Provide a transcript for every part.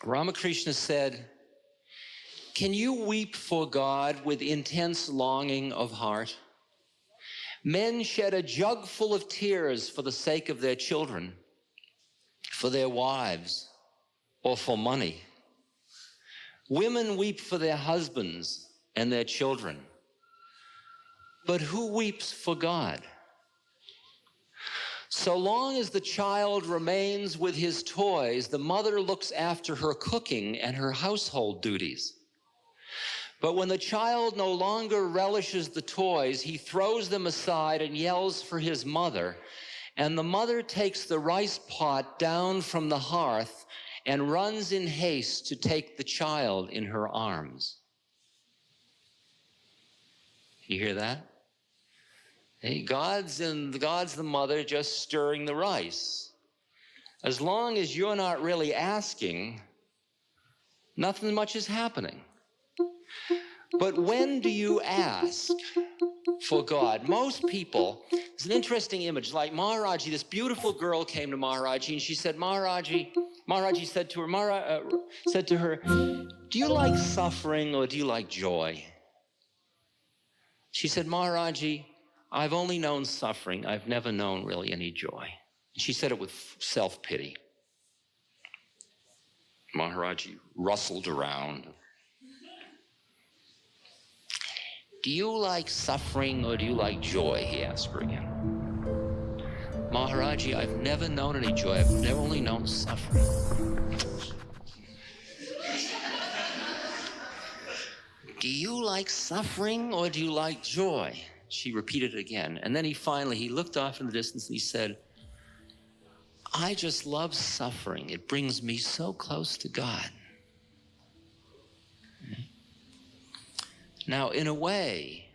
Ramakrishna said, "Can you weep for God with intense longing of heart? Men shed a jug full of tears for the sake of their children, for their wives, or for money. Women weep for their husbands and their children. But who weeps for God? So long as the child remains with his toys, the mother looks after her cooking and her household duties. But when the child no longer relishes the toys, he throws them aside and yells for his mother, and the mother takes the rice pot down from the hearth and runs in haste to take the child in her arms." You hear that? Hey, God's the mother just stirring the rice. As long as you're not really asking, nothing much is happening. But when do you ask for God? Most people, it's an interesting image, like Maharaji, this beautiful girl came to Maharaji and she said, Maharaji said to her, "Do you like suffering or do you like joy?" She said, "Maharaji, I've only known suffering. I've never known really any joy." She said it with self-pity. Maharaji rustled around. "Do you like suffering or do you like joy?" he asked her again. "Maharaji, I've never known any joy. I've never only known suffering." "Do you like suffering or do you like joy?" She repeated it again. And then he looked off in the distance and he said, "I just love suffering. It brings me so close to God." Now, in a way,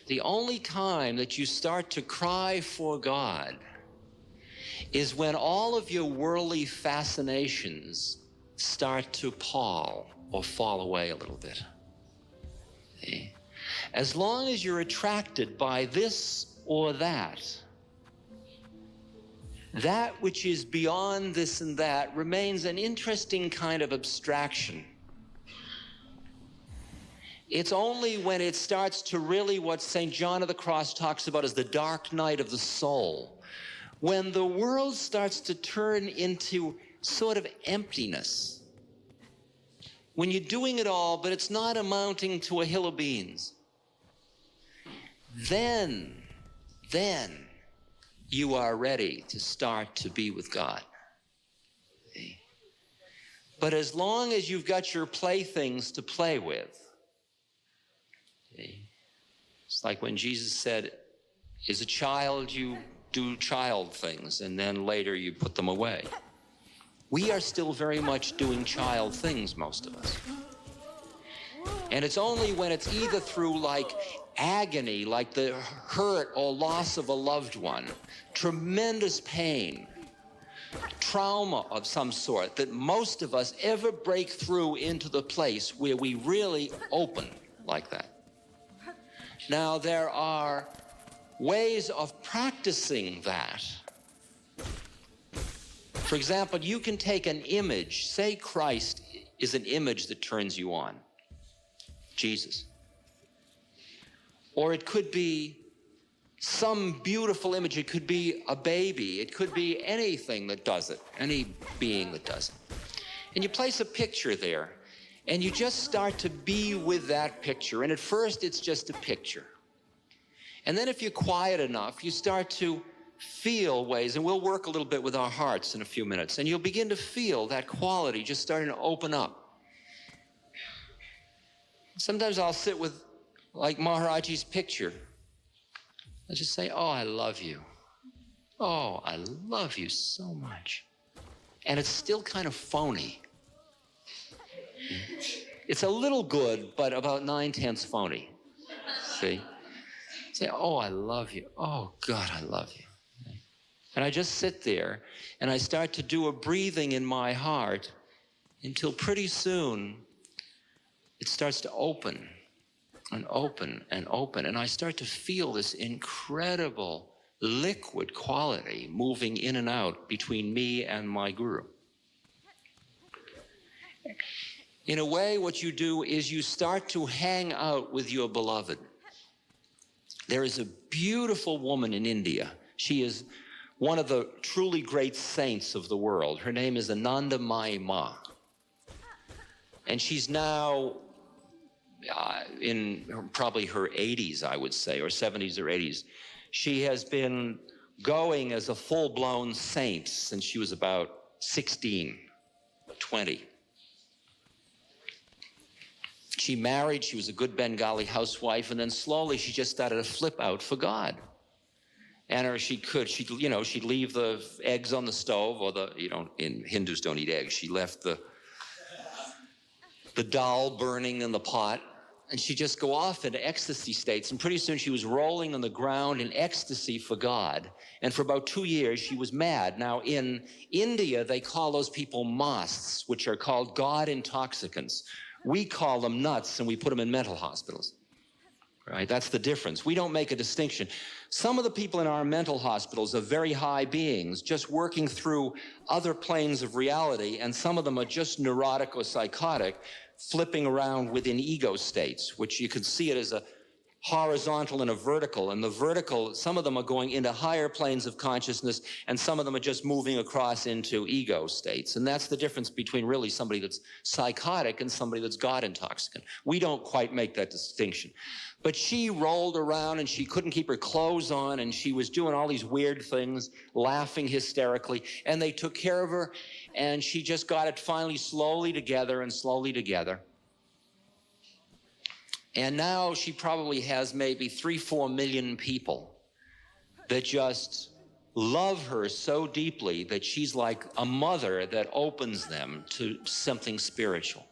the only time that you start to cry for God is when all of your worldly fascinations start to pall or fall away a little bit. See? As long as you're attracted by this or that which is beyond this and that remains an interesting kind of abstraction. It's only when it starts to really, what St. John of the Cross talks about as the dark night of the soul, when the world starts to turn into sort of emptiness, when you're doing it all, but it's not amounting to a hill of beans, then you are ready to start to be with God. See? But as long as you've got your playthings to play with, see? It's like when Jesus said, as a child you do child things and then later you put them away. We are still very much doing child things, most of us. And it's only when it's either through like agony, like the hurt or loss of a loved one, tremendous pain, trauma of some sort, that most of us ever break through into the place where we really open like that. Now, there are ways of practicing that. For example, you can take an image, say Christ is an image that turns you on, Jesus. Or it could be some beautiful image. It could be a baby. It could be anything that does it, any being that does it. And you place a picture there, and you just start to be with that picture. And at first, it's just a picture. And then if you're quiet enough, you start to feel ways, and we'll work a little bit with our hearts in a few minutes, and you'll begin to feel that quality just starting to open up. Sometimes I'll sit with, like Maharaji's picture. I just say, "Oh, I love you. Oh, I love you so much." And it's still kind of phony. It's a little good, but about 9/10 phony. See? Say, "Oh, I love you. Oh, God, I love you." And I just sit there, and I start to do a breathing in my heart until pretty soon it starts to open and open and open. And I start to feel this incredible liquid quality moving in and out between me and my guru. In a way, what you do is you start to hang out with your beloved. There is a beautiful woman in India. She is one of the truly great saints of the world. Her name is Ananda Mai Ma. And she's now in probably her 80s, I would say, or 70s or 80s. She has been going as a full-blown saint since she was about 16, 20. She married, she was a good Bengali housewife, and then slowly she just started to flip out for God. And she'd leave the eggs on the stove, or Hindus don't eat eggs. She left the dal burning in the pot, and she'd just go off into ecstasy states, and pretty soon she was rolling on the ground in ecstasy for God. And for about 2 years, she was mad. Now, in India, they call those people masts, which are called God intoxicants. We call them nuts, and we put them in mental hospitals. Right? That's the difference. We don't make a distinction. Some of the people in our mental hospitals are very high beings, just working through other planes of reality, and some of them are just neurotic or psychotic, flipping around within ego states, which you can see it as a horizontal and a vertical. And the vertical, some of them are going into higher planes of consciousness, and some of them are just moving across into ego states. And that's the difference between really somebody that's psychotic and somebody that's God intoxicant. We don't quite make that distinction. But she rolled around, and she couldn't keep her clothes on, and she was doing all these weird things, laughing hysterically, and they took care of her, and she just got it finally slowly together. And now she probably has maybe 3-4 million people that just love her so deeply that she's like a mother that opens them to something spiritual.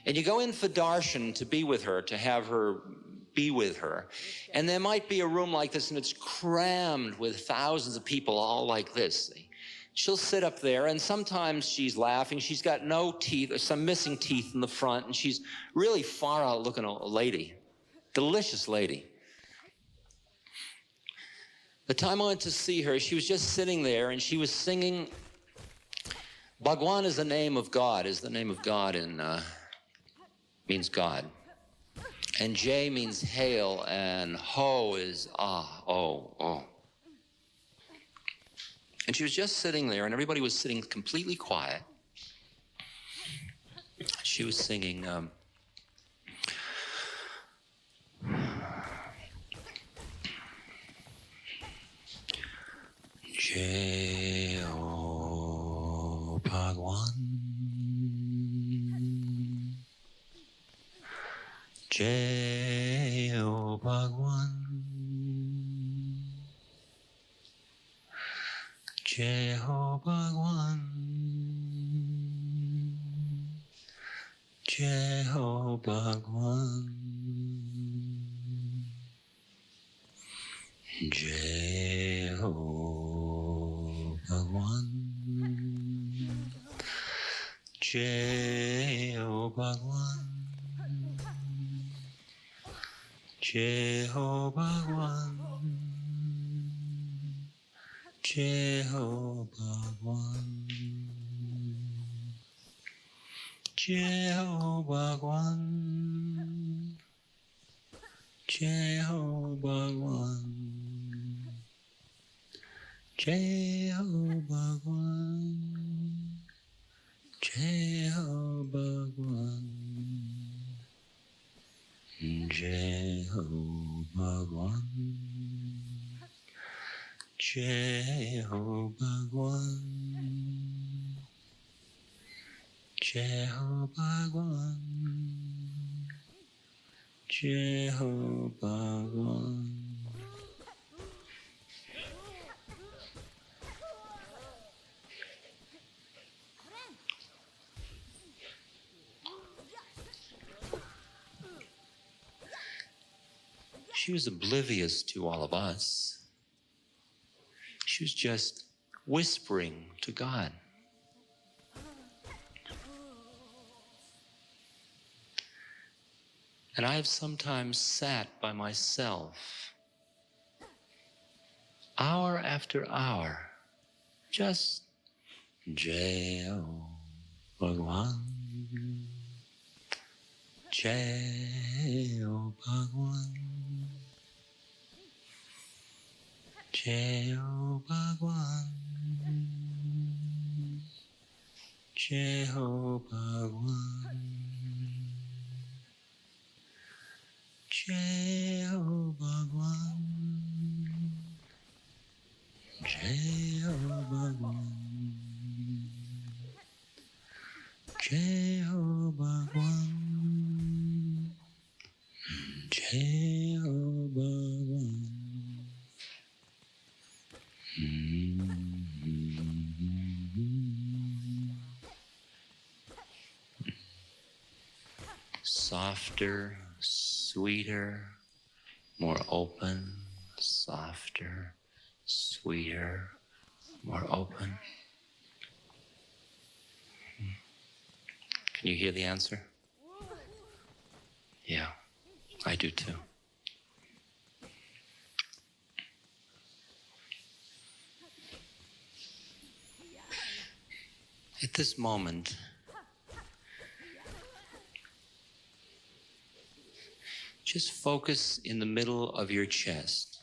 And you go in for darshan to be with her, to have her be with her. And there might be a room like this, and it's crammed with thousands of people all like this. She'll sit up there, and sometimes she's laughing. She's got no teeth, or some missing teeth in the front, and she's really far out looking a lady. Delicious lady. The time I went to see her, she was just sitting there, and she was singing. Bhagwan is the name of God, means God. And Jai means hail, and Ho is oh. And she was just sitting there, and everybody was sitting completely quiet. She was singing, Jai Ho Bhagwan, Jai Ho Bhagwan, Jai Ho Bhagwan, Jai Ho Bhagwan, Jai Ho Bhagwan, Jai Ho Bhagwan, Jai Ho Bhagwan, Jai Ho Bhagwan, Jai Ho Bhagwan, Jai Ho Bhagwan, Jai Ho Bhagwan, Jai Ho Bhagwan, Jai Ho Bhagwan, Jai Ho Bhagwan, Jai Ho Bhagwan, Jai Ho Bhagwan. She was oblivious to all of us. She was just whispering to God. And I have sometimes sat by myself, hour after hour, just Jai Ho Bhagwan, Jai Ho Bhagwan, Jai Ho Bhagwan, Jai Ho Bhagwan, Jai Ho Bhagwan, Jai Ho Bhagwan, Jai Ho Bhagwan, Jai Ho Bhagwan. Softer, sweeter, more open, softer, sweeter, more open. Can you hear the answer? Yeah, I do too. At this moment, just focus in the middle of your chest.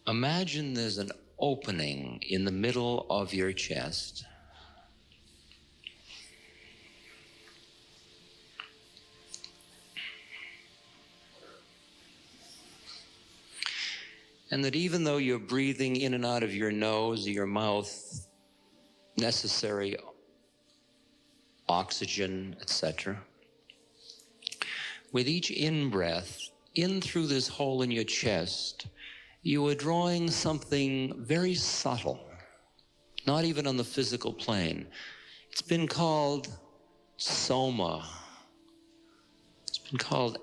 Imagine there's an opening in the middle of your chest. And that even though you're breathing in and out of your nose or your mouth, necessary oxygen, etc., with each in-breath, in through this hole in your chest, you are drawing something very subtle, not even on the physical plane. It's been called soma. It's been called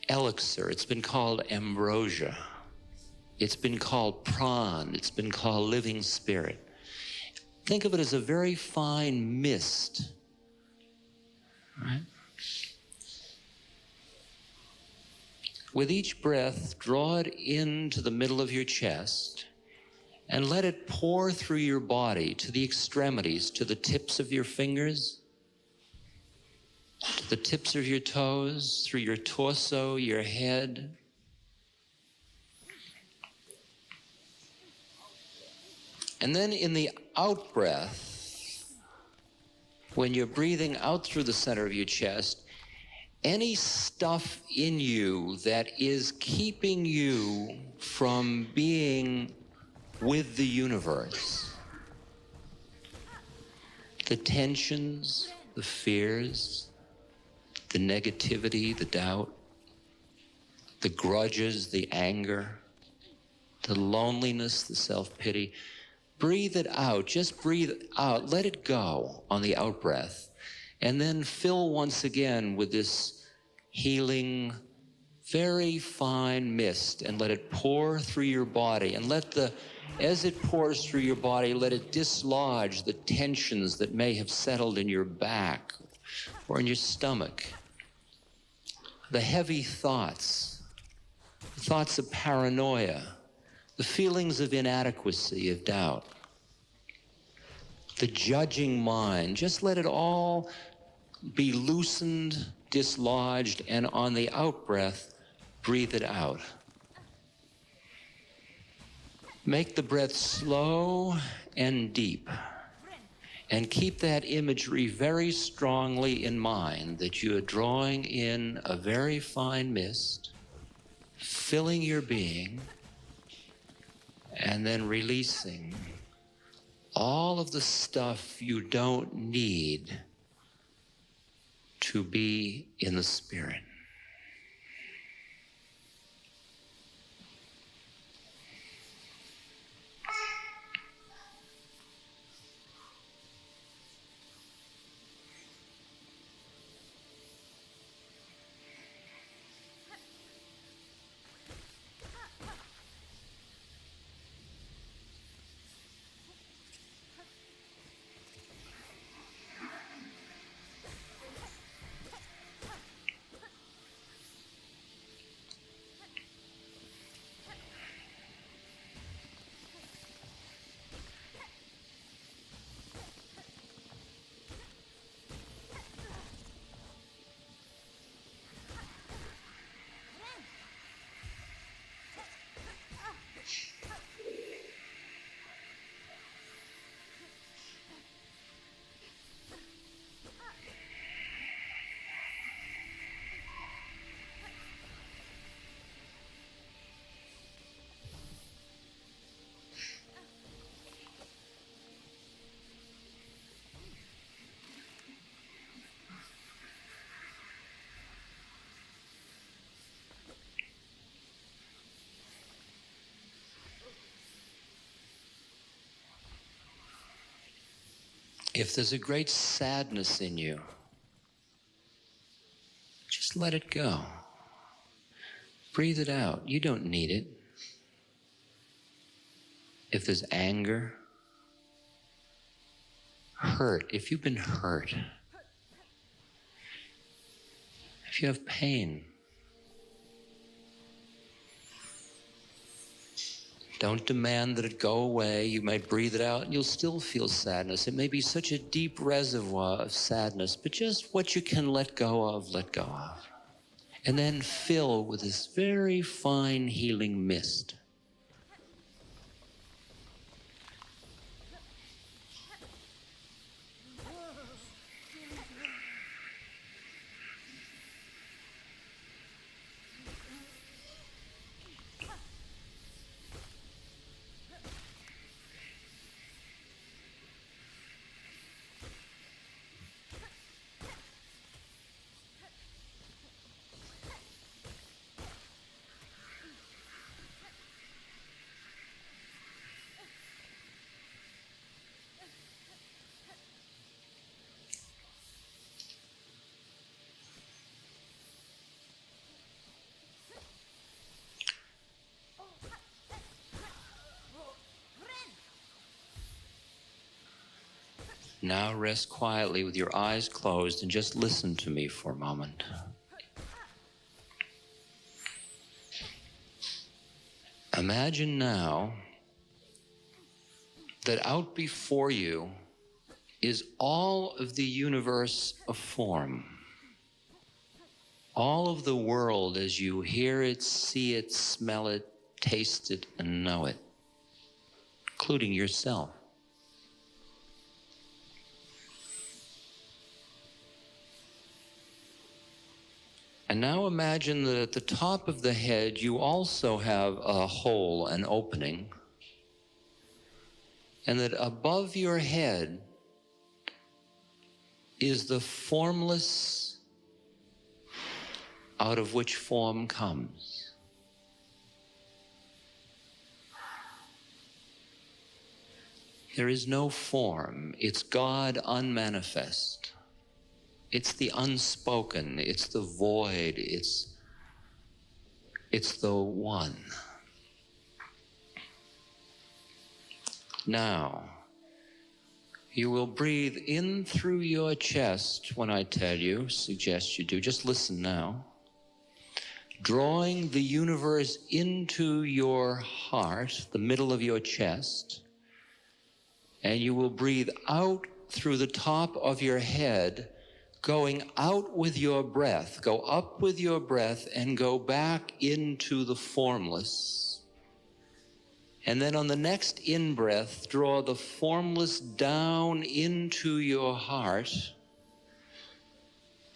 elixir. It's been called ambrosia. It's been called pran. It's been called living spirit. Think of it as a very fine mist, right? With each breath, draw it into the middle of your chest and let it pour through your body to the extremities, to the tips of your fingers, to the tips of your toes, through your torso, your head. And then in the out-breath, when you're breathing out through the center of your chest, any stuff in you that is keeping you from being with the universe, the tensions, the fears, the negativity, the doubt, the grudges, the anger, the loneliness, the self-pity, breathe it out. Just breathe out. Let it go on the out-breath. And then fill once again with this healing, very fine mist and let it pour through your body. And as it pours through your body, let it dislodge the tensions that may have settled in your back or in your stomach. The heavy thoughts of paranoia, the feelings of inadequacy, of doubt, the judging mind. Just let it all be loosened, dislodged, and on the out-breath, breathe it out. Make the breath slow and deep, and keep that imagery very strongly in mind, that you are drawing in a very fine mist, filling your being, and then releasing all of the stuff you don't need to be in the spirit. If there's a great sadness in you, just let it go. Breathe it out. You don't need it. If there's anger, hurt, if you've been hurt, if you have pain, don't demand that it go away. You might breathe it out and you'll still feel sadness. It may be such a deep reservoir of sadness, but just what you can let go of, let go of. And then fill with this very fine healing mist. Now rest quietly with your eyes closed and just listen to me for a moment. Imagine now that out before you is all of the universe of form. All of the world as you hear it, see it, smell it, taste it, and know it, including yourself. And now imagine that at the top of the head, you also have a hole, an opening, and that above your head is the formless out of which form comes. There is no form. It's God unmanifest. It's the unspoken, it's the void, it's the one. Now, you will breathe in through your chest when I tell you, suggest you do, just listen now. Drawing the universe into your heart, the middle of your chest, and you will breathe out through the top of your head, going out with your breath, go up with your breath and go back into the formless. And then on the next in-breath, draw the formless down into your heart.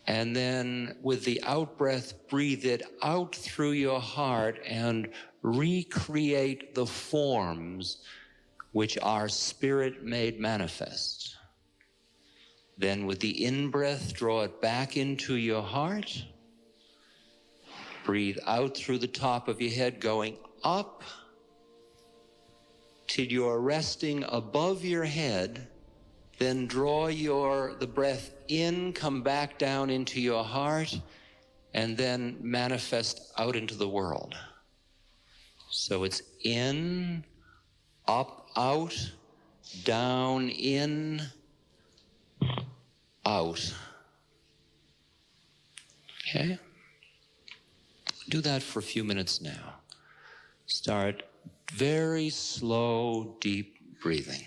And then with the out-breath, breathe it out through your heart and recreate the forms which are spirit made manifest. Then with the in-breath, draw it back into your heart. Breathe out through the top of your head, going up till you're resting above your head. Then draw the breath in, come back down into your heart, and then manifest out into the world. So it's in, up, out, down, in, out. Okay? Do that for a few minutes now. Start very slow, deep breathing.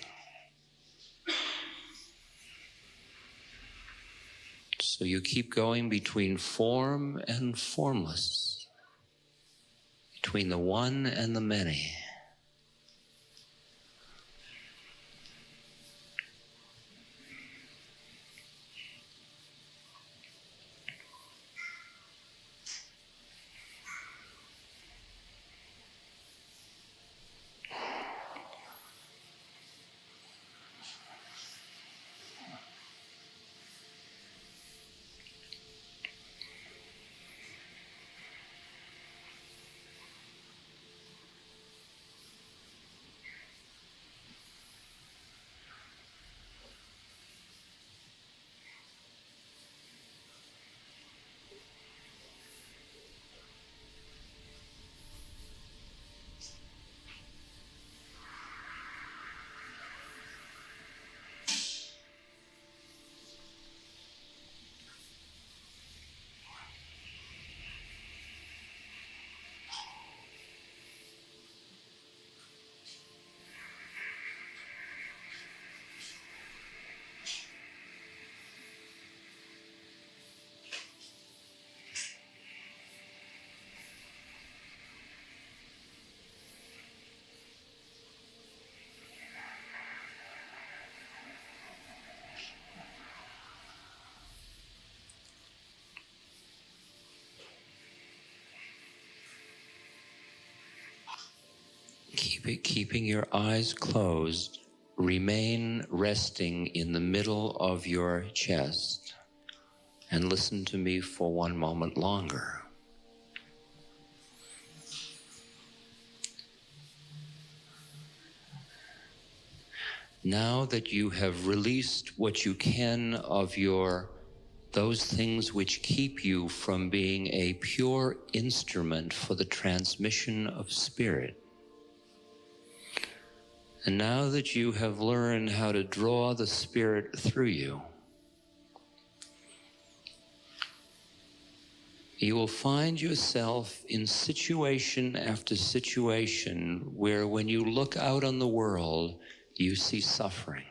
So you keep going between form and formless, between the one and the many. keeping your eyes closed, remain resting in the middle of your chest and listen to me for one moment longer. Now that you have released what you can of those things which keep you from being a pure instrument for the transmission of spirit, and now that you have learned how to draw the spirit through you, you will find yourself in situation after situation where when you look out on the world, you see suffering.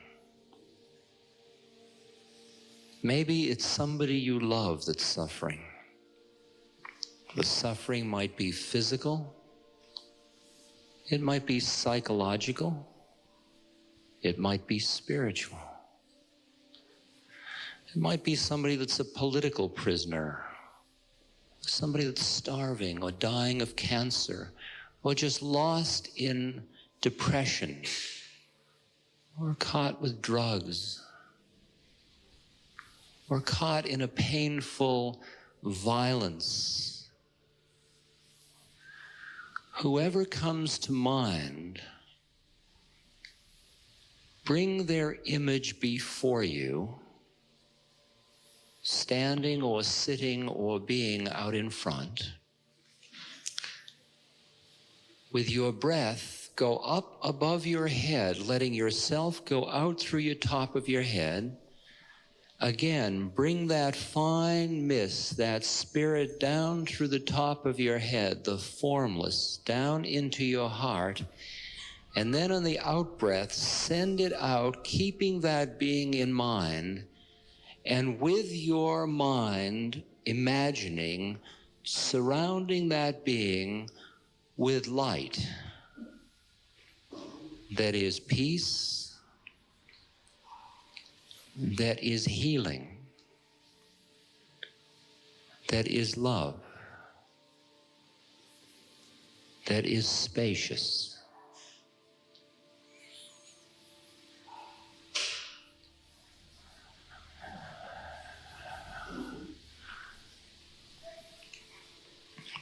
Maybe it's somebody you love that's suffering. The suffering might be physical. It might be psychological. It might be spiritual. It might be somebody that's a political prisoner, somebody that's starving or dying of cancer, or just lost in depression, or caught with drugs, or caught in a painful violence. Whoever comes to mind, bring their image before you, standing or sitting or being out in front. With your breath, go up above your head, letting yourself go out through your top of your head. Again, bring that fine mist, that spirit down through the top of your head, the formless, down into your heart. And then on the out-breath, send it out, keeping that being in mind, and with your mind imagining, surrounding that being with light. That is peace, that is healing, that is love, that is spacious.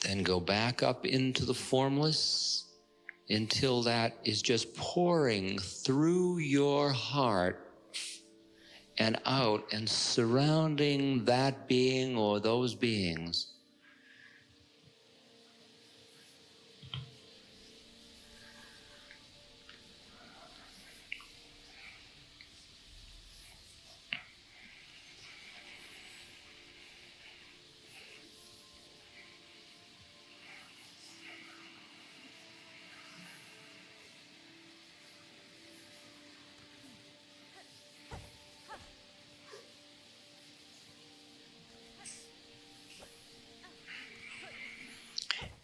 Then go back up into the formless until that is just pouring through your heart and out and surrounding that being or those beings.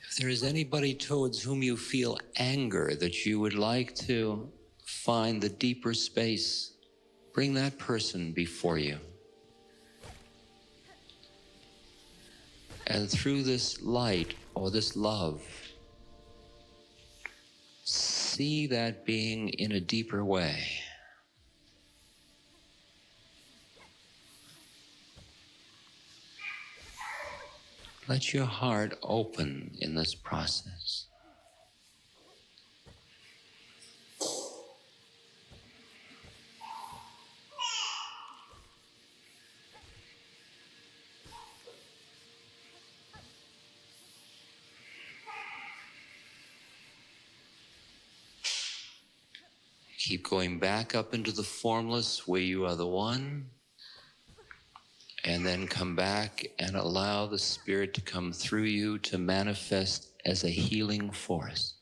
If there is anybody towards whom you feel anger that you would like to find the deeper space, bring that person before you. And through this light or this love, see that being in a deeper way. Let your heart open in this process. Keep going back up into the formless where you are the one. And then come back and allow the Spirit to come through you to manifest as a healing force.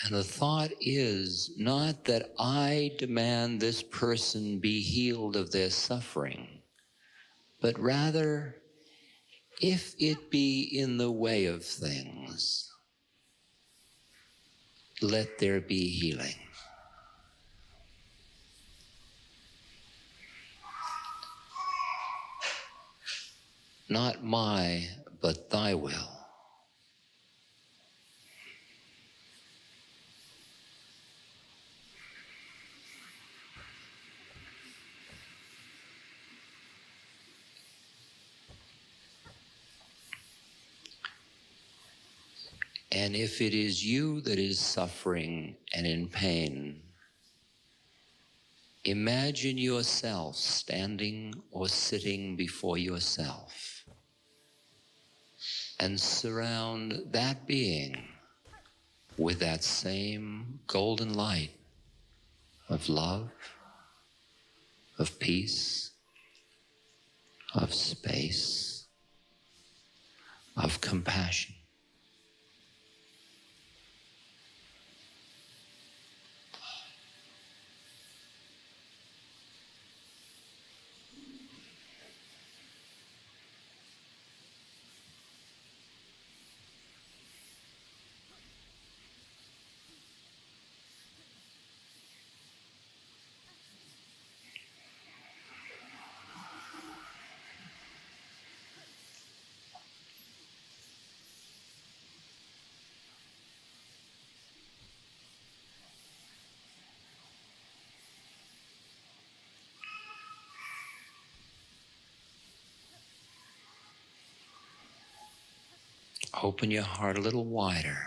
And the thought is not that I demand this person be healed of their suffering, but rather If it be in the way of things, let there be healing. Not my, but thy will. And if it is you that is suffering and in pain, imagine yourself standing or sitting before yourself and surround that being with that same golden light of love, of peace, of space, of compassion. Open your heart a little wider.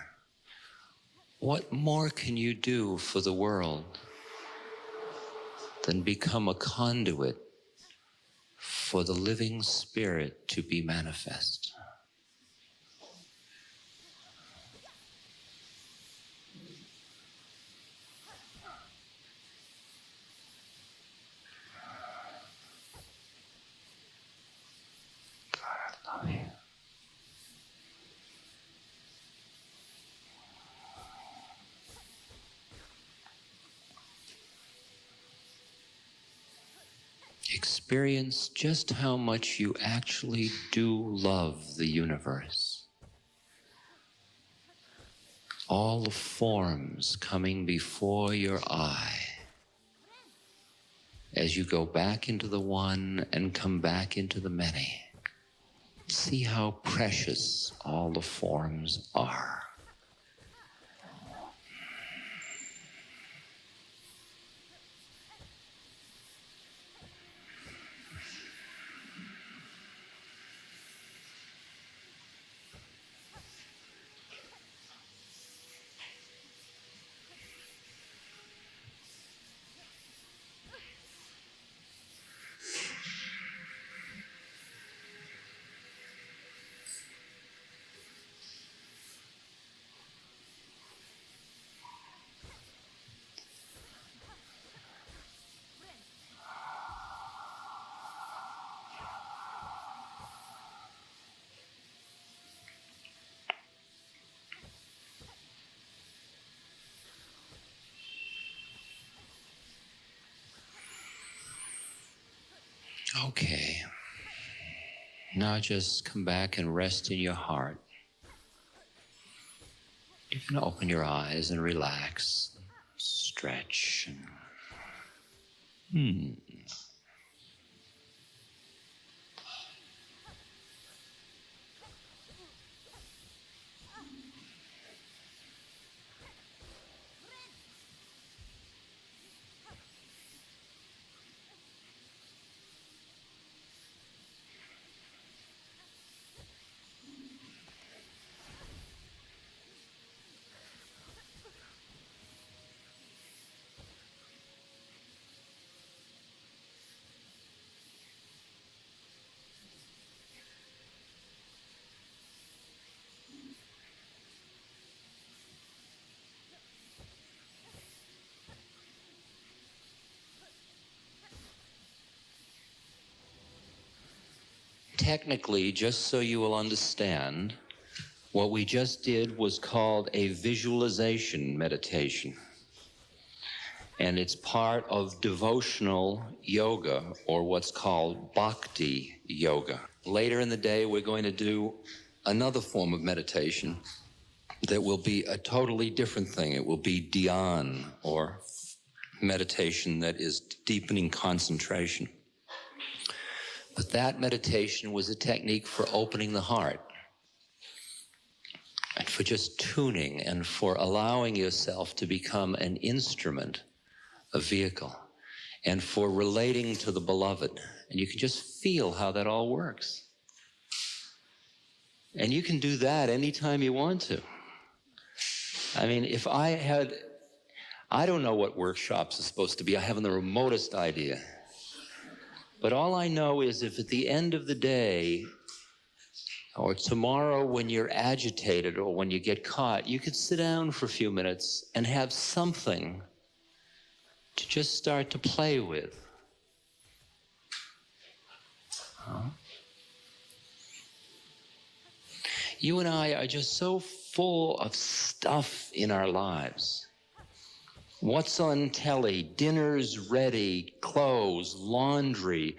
What more can you do for the world than become a conduit for the living spirit to be manifest? God, I love you. Experience just how much you actually do love the universe. All the forms coming before your eye as you go back into the one and come back into the many. See how precious all the forms are. Okay. Now just come back and rest in your heart. You can open your eyes and relax, stretch. Technically, just so you will understand, what we just did was called a visualization meditation. And it's part of devotional yoga, or what's called bhakti yoga. Later in the day, we're going to do another form of meditation that will be a totally different thing. It will be dhyan, or meditation that is deepening concentration. But that meditation was a technique for opening the heart, and for just tuning, and for allowing yourself to become an instrument, a vehicle, and for relating to the beloved. And you can just feel how that all works. And you can do that anytime you want to. I mean, if I don't know what workshops are supposed to be. I haven't the remotest idea. But all I know is if at the end of the day, or tomorrow when you're agitated or when you get caught, you could sit down for a few minutes and have something to just start to play with. You and I are just so full of stuff in our lives. What's on telly? Dinner's ready, clothes, laundry,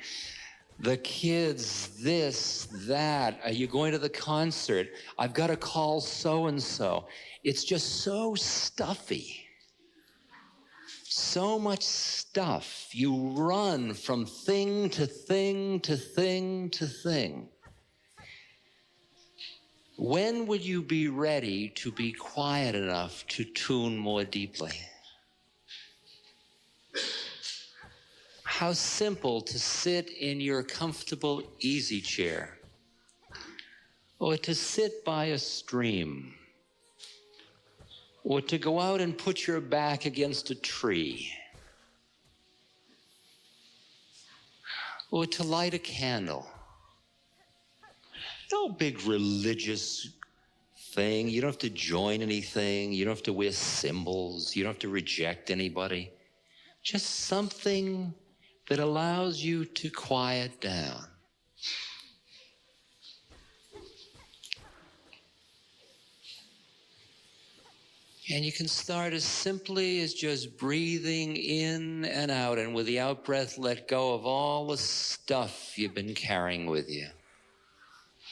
the kids, this, that. Are you going to the concert? I've got to call so-and-so. It's just so stuffy. So much stuff. You run from thing to thing to thing to thing. When would you be ready to be quiet enough to tune more deeply? How simple to sit in your comfortable easy chair, or to sit by a stream, or to go out and put your back against a tree, or to light a candle. No big religious thing. You don't have to join anything. You don't have to wear symbols. You don't have to reject anybody. Just something that allows you to quiet down. And you can start as simply as just breathing in and out, and with the out-breath, let go of all the stuff you've been carrying with you.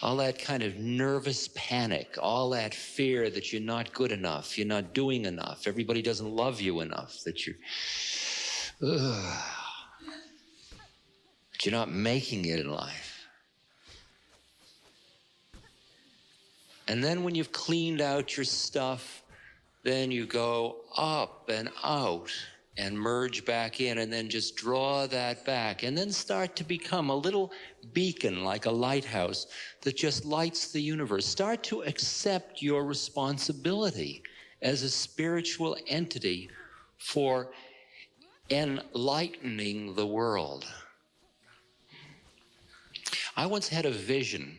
All that kind of nervous panic, all that fear that you're not good enough, you're not doing enough, everybody doesn't love you enough, that you're not making it in life. And then when you've cleaned out your stuff, then you go up and out and merge back in, and then just draw that back, and then start to become a little beacon, like a lighthouse, that just lights the universe. Start to accept your responsibility as a spiritual entity for enlightening the world. I once had a vision.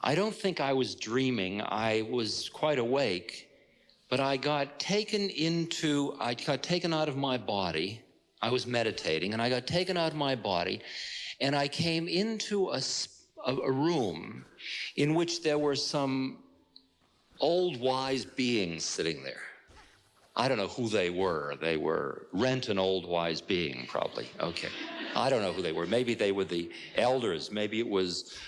I don't think I was dreaming. I was quite awake. But I got taken out of my body. I was meditating, and I got taken out of my body, and I came into a room in which there were some old wise beings sitting there. I don't know who they were. They were rent an old wise being, probably. Okay. I don't know who they were. Maybe they were the elders. Maybe it was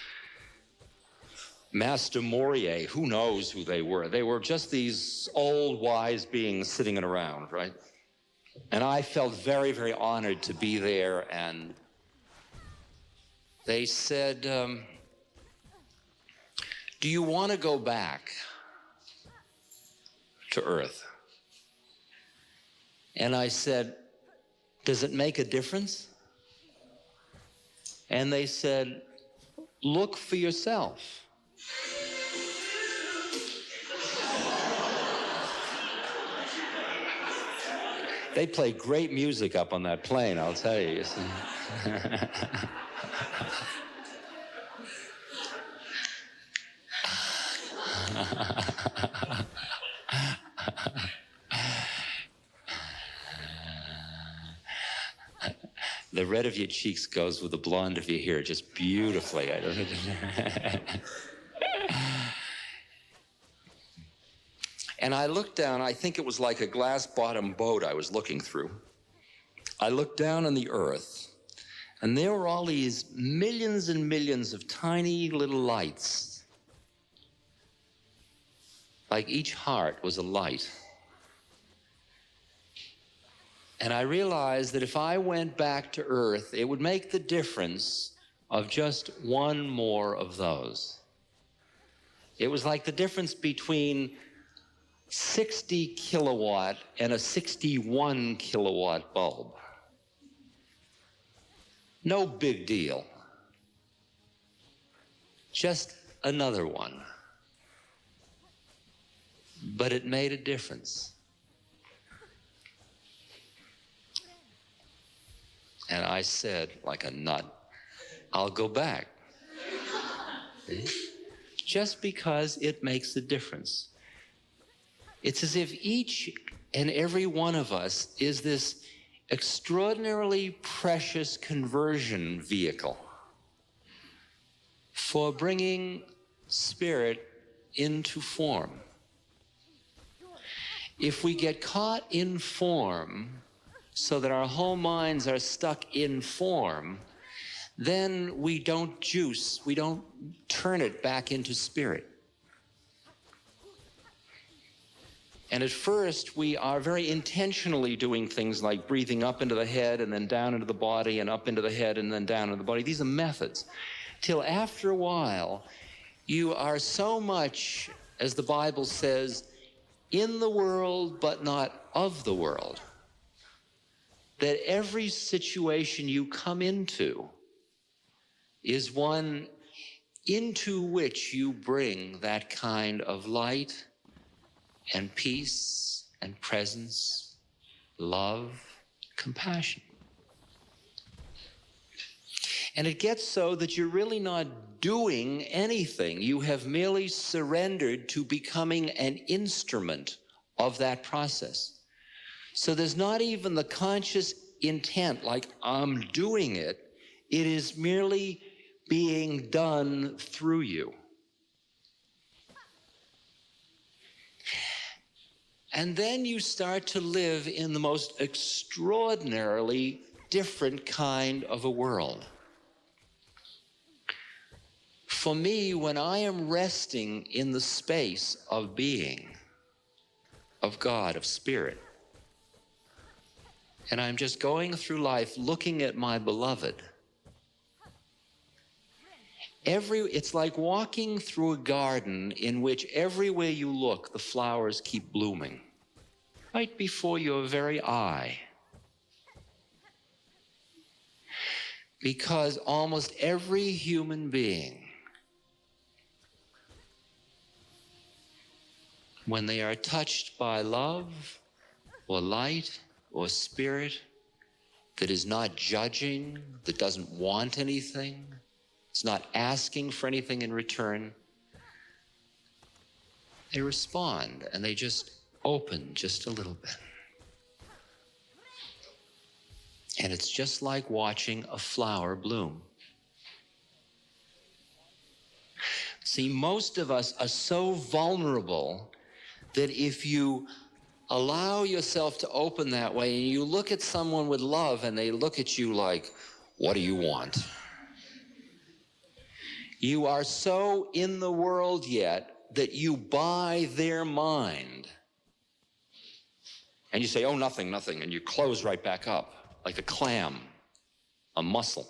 Master Morier. Who knows who they were? They were just these old wise beings sitting around, right? And I felt very, very honored to be there. And they said, do you want to go back to Earth? And I said, does it make a difference? And they said, look for yourself. They play great music up on that plane, I'll tell you. The red of your cheeks goes with the blonde of your hair just beautifully. I don't know. And I looked down, I think it was like a glass-bottom boat I was looking through. I looked down on the earth, and there were all these millions and millions of tiny little lights. Like each heart was a light. And I realized that if I went back to Earth, it would make the difference of just one more of those. It was like the difference between 60 kilowatt and a 61 kilowatt bulb. No big deal. Just another one. But it made a difference. And I said, like a nut, I'll go back. Just because it makes a difference. It's as if each and every one of us is this extraordinarily precious conversion vehicle for bringing spirit into form. If we get caught in form, so that our whole minds are stuck in form, then we don't juice, we don't turn it back into spirit. And at first, we are very intentionally doing things like breathing up into the head and then down into the body and up into the head and then down into the body. These are methods. Till after a while, you are so much, as the Bible says, in the world but not of the world, that every situation you come into is one into which you bring that kind of light and peace and presence, love, compassion. And it gets so that you're really not doing anything. You have merely surrendered to becoming an instrument of that process. So there's not even the conscious intent, like I'm doing it. It is merely being done through you. And then you start to live in the most extraordinarily different kind of a world. For me, when I am resting in the space of being, of God, of spirit, and I'm just going through life looking at my beloved, it's like walking through a garden in which everywhere you look, the flowers keep blooming, right before your very eye. Because almost every human being, when they are touched by love or light or spirit that is not judging, that doesn't want anything, it's not asking for anything in return, they respond and they just open just a little bit. And it's just like watching a flower bloom. See, most of us are so vulnerable that if you allow yourself to open that way and you look at someone with love and they look at you like, what do you want? You are so in the world yet that you buy their mind. And you say, oh, nothing, nothing. And you close right back up like a clam, a mussel.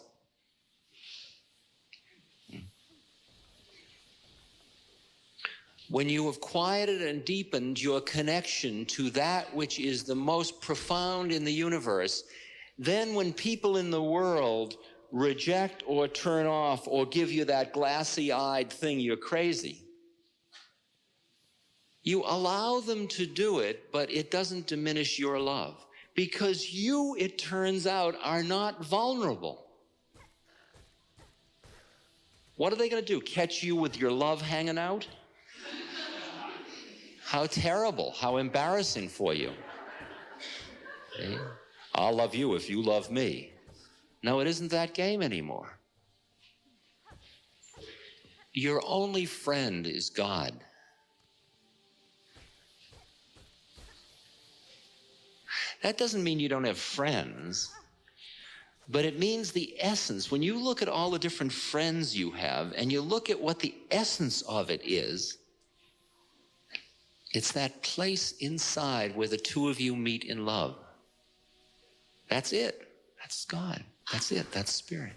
When you have quieted and deepened your connection to that which is the most profound in the universe, then when people in the world reject or turn off or give you that glassy-eyed thing, you're crazy. You allow them to do it, but it doesn't diminish your love. Because you, it turns out, are not vulnerable. What are they going to do? Catch you with your love hanging out? How terrible, how embarrassing for you. See? I'll love you if you love me. No, it isn't that game anymore. Your only friend is God. That doesn't mean you don't have friends, but it means the essence. When you look at all the different friends you have and you look at what the essence of it is, it's that place inside where the two of you meet in love. That's it. That's God. That's it. That's spirit.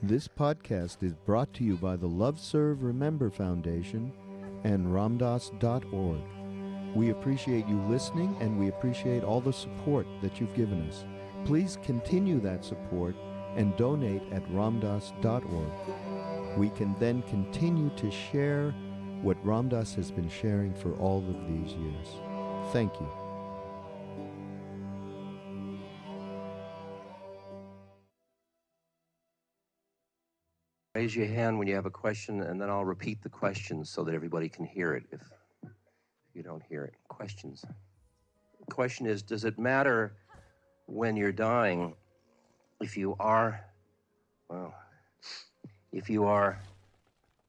This podcast is brought to you by the Love Serve Remember Foundation and ramdas.org. We appreciate you listening, and we appreciate all the support that you've given us. Please continue that support and donate at ramdas.org. We can then continue to share what Ram Dass has been sharing for all of these years. Thank you. Raise your hand when you have a question, and then I'll repeat the question so that everybody can hear it if you don't hear it. Questions. The question is, does it matter when you're dying if you are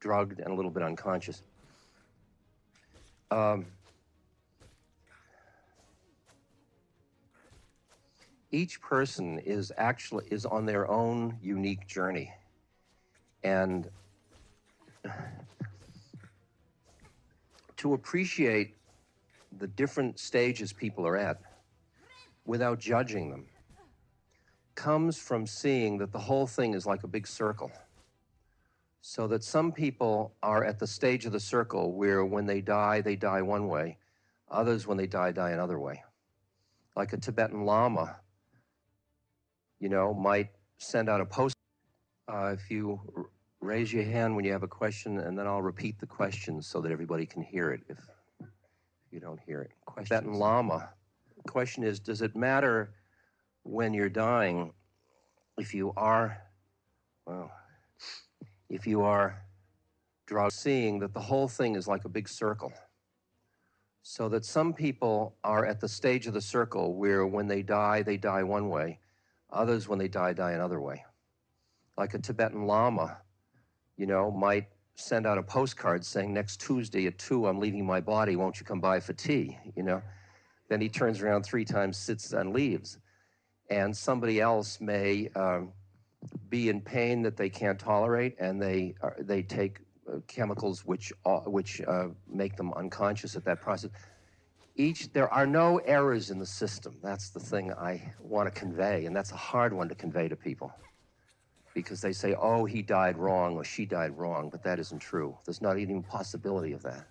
drugged and a little bit unconscious? Each person is on their own unique journey. And to appreciate the different stages people are at without judging them comes from seeing that the whole thing is like a big circle. So that some people are at the stage of the circle where when they die one way. Others, when they die another way. Like a Tibetan Lama, might send out a post. If you raise your hand when you have a question, and then I'll repeat the question so that everybody can hear it if you don't hear it. Tibetan Lama. The question is, does it matter when you're dying if you are drugged, seeing that the whole thing is like a big circle? So that some people are at the stage of the circle where when they die one way. Others, when they die another way. Like a Tibetan Lama, might send out a postcard saying, next Tuesday at 2, I'm leaving my body, won't you come by for tea, Then he turns around 3 times, sits and leaves. And somebody else may be in pain that they can't tolerate, and they take chemicals which make them unconscious at that process. There are no errors in the system. That's the thing I want to convey, and that's a hard one to convey to people. Because they say, oh, he died wrong or she died wrong, but that isn't true. There's not even a possibility of that.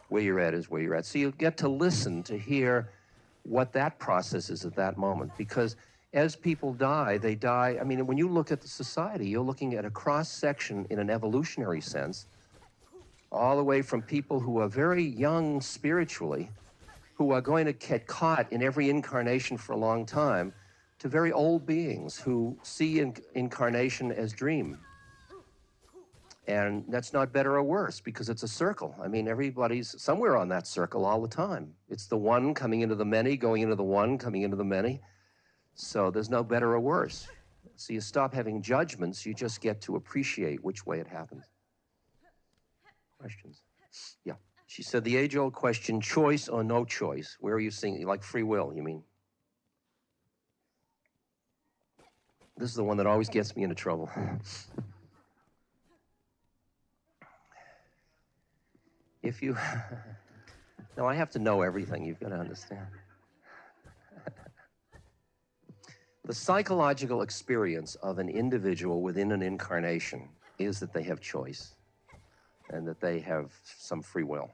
Where you're at is where you're at. So you get to listen to hear what that process is at that moment. Because as people die, they die. I mean, when you look at the society, you're looking at a cross-section in an evolutionary sense, all the way from people who are very young spiritually, who are going to get caught in every incarnation for a long time, to very old beings who see incarnation as dream. And that's not better or worse, because it's a circle. I mean, everybody's somewhere on that circle all the time. It's the one coming into the many, going into the one, coming into the many. So there's no better or worse. So you stop having judgments, you just get to appreciate which way it happens. Questions? Yeah. She said the age-old question, choice or no choice? Where are you seeing, like free will, you mean? This is the one that always gets me into trouble. No, I have to know everything, you've got to understand. The psychological experience of an individual within an incarnation is that they have choice and that they have some free will.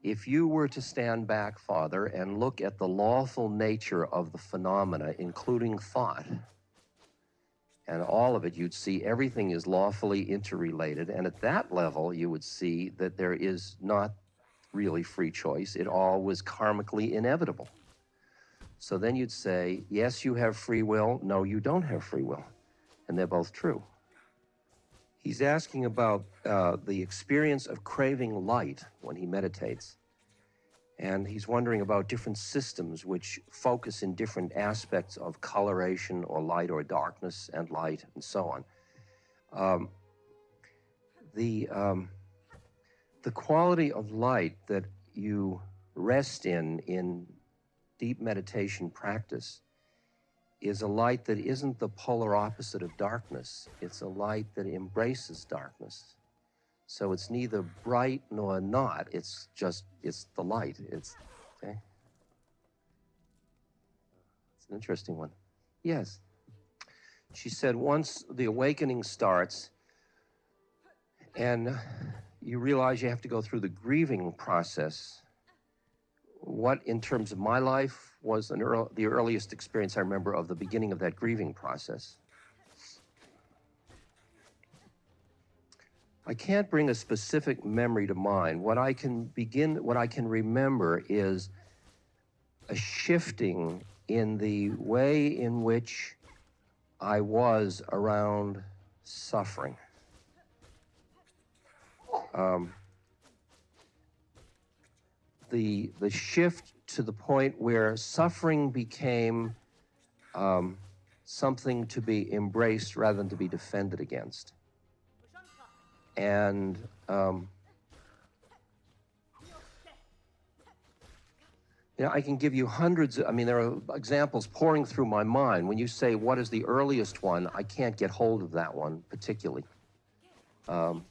If you were to stand back, Father, and look at the lawful nature of the phenomena, including thought, and all of it, you'd see everything is lawfully interrelated. And at that level, you would see that there is not really free choice. It all was karmically inevitable. So then you'd say, yes, you have free will. No, you don't have free will. And they're both true. He's asking about the experience of craving light when he meditates. And he's wondering about different systems which focus in different aspects of coloration or light or darkness and light and so on. The quality of light that you rest in deep meditation practice is a light that isn't the polar opposite of darkness. It's a light that embraces darkness. So it's neither bright nor not. It's the light. It's, okay? It's an interesting one. Yes. She said once the awakening starts and you realize you have to go through the grieving process, what, in terms of my life, was the earliest experience I remember of the beginning of that grieving process? I can't bring a specific memory to mind. What I can remember is a shifting in the way in which I was around suffering. The shift to the point where suffering became something to be embraced rather than to be defended against. And I can give you hundreds. There are examples pouring through my mind. When you say, what is the earliest one, I can't get hold of that one particularly. In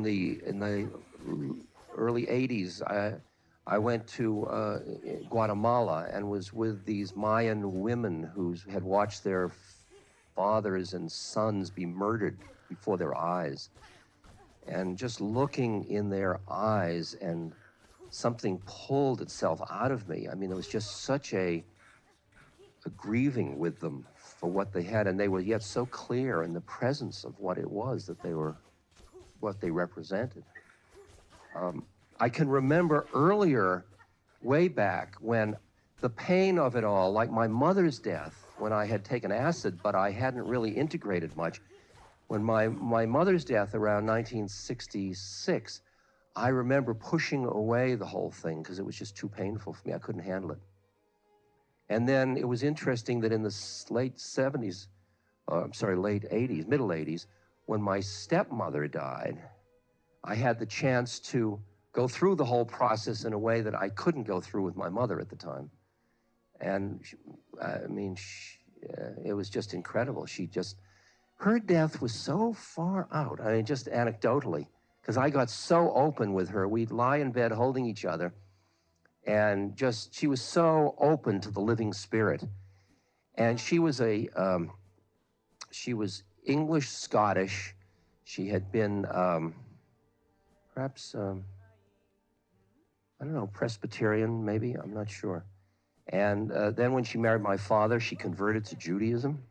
the early 80s, I went to Guatemala and was with these Mayan women who had watched their fathers and sons be murdered before their eyes. And just looking in their eyes, and something pulled itself out of me. There was just such a grieving with them for what they had, and they were yet so clear in the presence of what it was that they were, what they represented. I can remember earlier, way back, when the pain of it all, like my mother's death, when I had taken acid, but I hadn't really integrated much. When my mother's death around 1966, I remember pushing away the whole thing because it was just too painful for me. I couldn't handle it. And then it was interesting that in the late 70s, late 80s, middle 80s, when my stepmother died, I had the chance to go through the whole process in a way that I couldn't go through with my mother at the time. And it was just incredible. Her death was so far out, just anecdotally, because I got so open with her. We'd lie in bed holding each other, and she was so open to the living spirit. And she was English Scottish. She had been perhaps, Presbyterian maybe, I'm not sure. And then when she married my father, she converted to Judaism.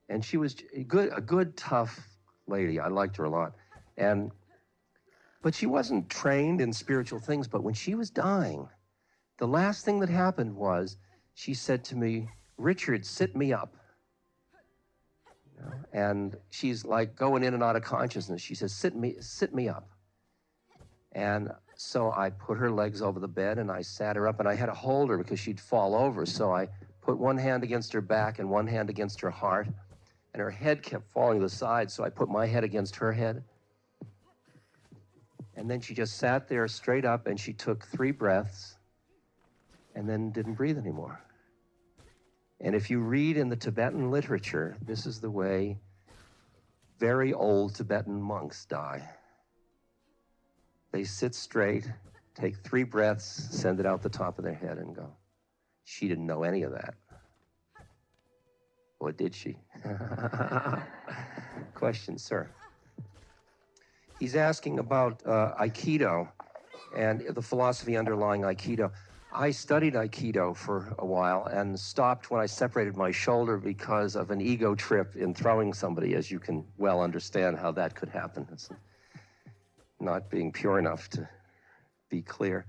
And she was a good, tough lady. I liked her a lot. But she wasn't trained in spiritual things. But when she was dying, the last thing that happened was she said to me, "Richard, sit me up." And she's like going in and out of consciousness. She says, sit me up. And so I put her legs over the bed and I sat her up, and I had to hold her because she'd fall over. So I put one hand against her back and one hand against her heart, and her head kept falling to the side. So I put my head against her head. And then she just sat there straight up, and she took 3 breaths and then didn't breathe anymore. And if you read in the Tibetan literature, this is the way very old Tibetan monks die. They sit straight, take 3 breaths, send it out the top of their head, and go. She didn't know any of that. Or did she? Question, sir. He's asking about Aikido and the philosophy underlying Aikido. I studied Aikido for a while and stopped when I separated my shoulder because of an ego trip in throwing somebody, as you can well understand how that could happen. It's not being pure enough to be clear.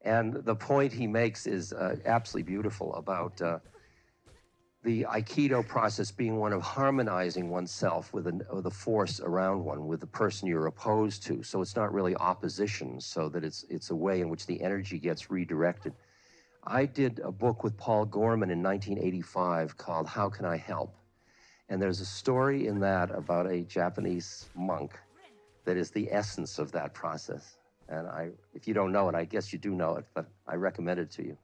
And the point he makes is absolutely beautiful about the Aikido process being one of harmonizing oneself with the force around one, with the person you're opposed to. So it's not really opposition, so that it's a way in which the energy gets redirected. I did a book with Paul Gorman in 1985 called How Can I Help? And there's a story in that about a Japanese monk that is the essence of that process. And if you don't know it, I guess you do know it, but I recommend it to you.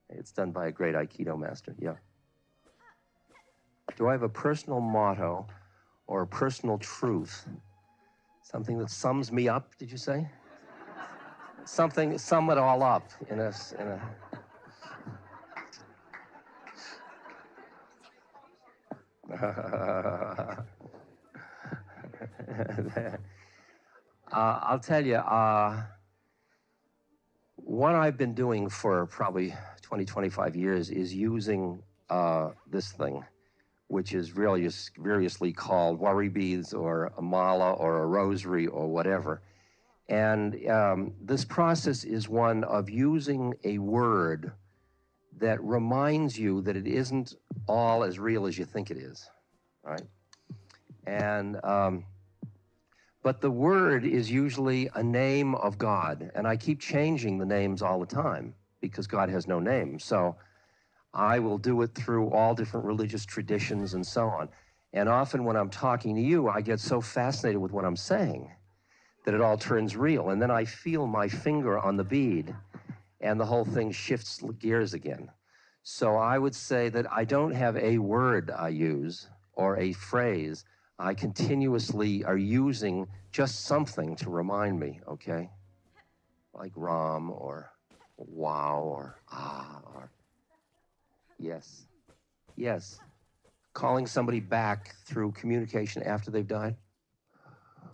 It's done by a great Aikido master, yeah. Do I have a personal motto or a personal truth? Something that sums me up, did you say? Something, sum it all up in a I'll tell you, what I've been doing for probably 20, 25 years is using this thing, which is really variously called worry beads or a mala or a rosary or whatever. And this process is one of using a word that reminds you that it isn't all as real as you think it is, right? And but the word is usually a name of God, and I keep changing the names all the time because God has no name. So I will do it through all different religious traditions and so on. And often when I'm talking to you, I get so fascinated with what I'm saying that it all turns real. And then I feel my finger on the bead, and the whole thing shifts gears again. So I would say that I don't have a word I use or a phrase. I continuously are using just something to remind me, okay? Like raam or wow or ah or yes, yes. Calling somebody back through communication after they've died.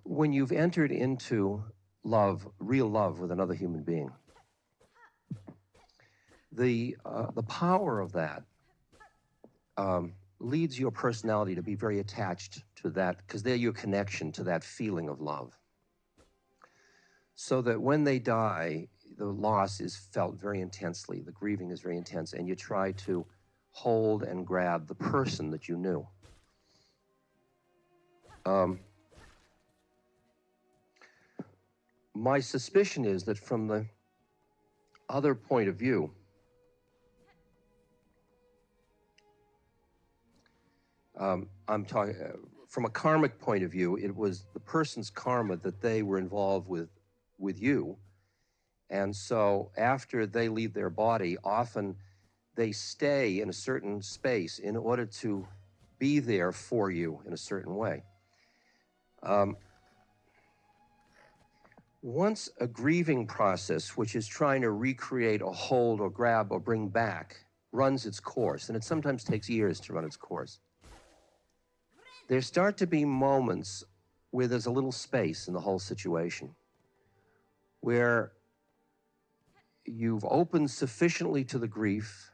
When you've entered into love, real love with another human being, the power of that leads your personality to be very attached to that, because they're your connection to that feeling of love. So that when they die, the loss is felt very intensely, the grieving is very intense, and you try to hold and grab the person that you knew. My suspicion is that from the other point of view, I'm talking from a karmic point of view, it was the person's karma that they were involved with you. And so after they leave their body, often they stay in a certain space in order to be there for you in a certain way. Once a grieving process, which is trying to recreate or hold or grab or bring back, runs its course, and it sometimes takes years to run its course, there start to be moments where there's a little space in the whole situation, where you've opened sufficiently to the grief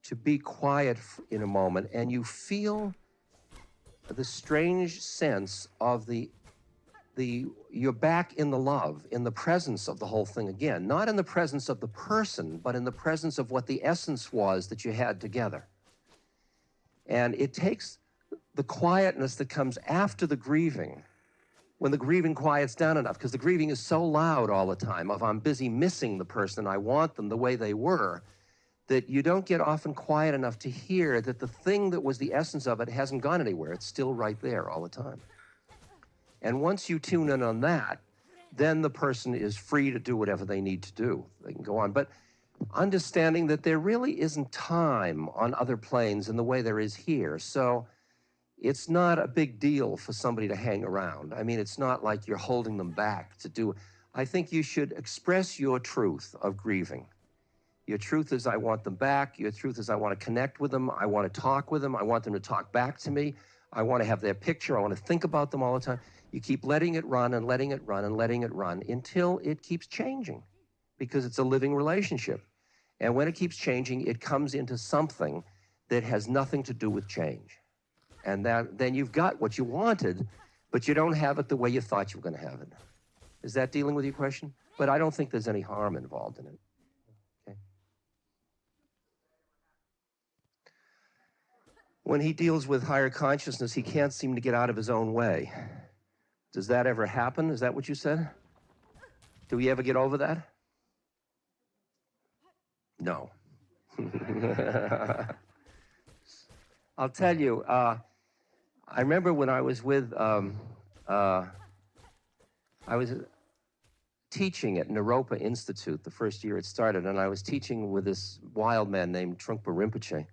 to be quiet in a moment, and you feel the strange sense of you're back in the love, in the presence of the whole thing again, not in the presence of the person, but in the presence of what the essence was that you had together. And it takes the quietness that comes after the grieving, when the grieving quiets down enough, because the grieving is so loud all the time of I'm busy missing the person, I want them the way they were, that you don't get often quiet enough to hear that the thing that was the essence of it hasn't gone anywhere. It's still right there all the time. And once you tune in on that, then the person is free to do whatever they need to do. They can go on. But understanding that there really isn't time on other planes in the way there is here. So it's not a big deal for somebody to hang around. I mean, it's not like you're holding them back to do. I think you should express your truth of grieving. Your truth is, I want them back. Your truth is, I want to connect with them. I want to talk with them. I want them to talk back to me. I want to have their picture. I want to think about them all the time. You keep letting it run and letting it run and letting it run until it keeps changing, because it's a living relationship. And when it keeps changing, it comes into something that has nothing to do with change. And then you've got what you wanted, but you don't have it the way you thought you were going to have it. Is that dealing with your question? But I don't think there's any harm involved in it. Okay. When he deals with higher consciousness, he can't seem to get out of his own way. Does that ever happen? Is that what you said? Do we ever get over that? No. I'll tell you, I remember when I was with, I was teaching at Naropa Institute the first year it started, and I was teaching with this wild man named Trungpa Rinpoche,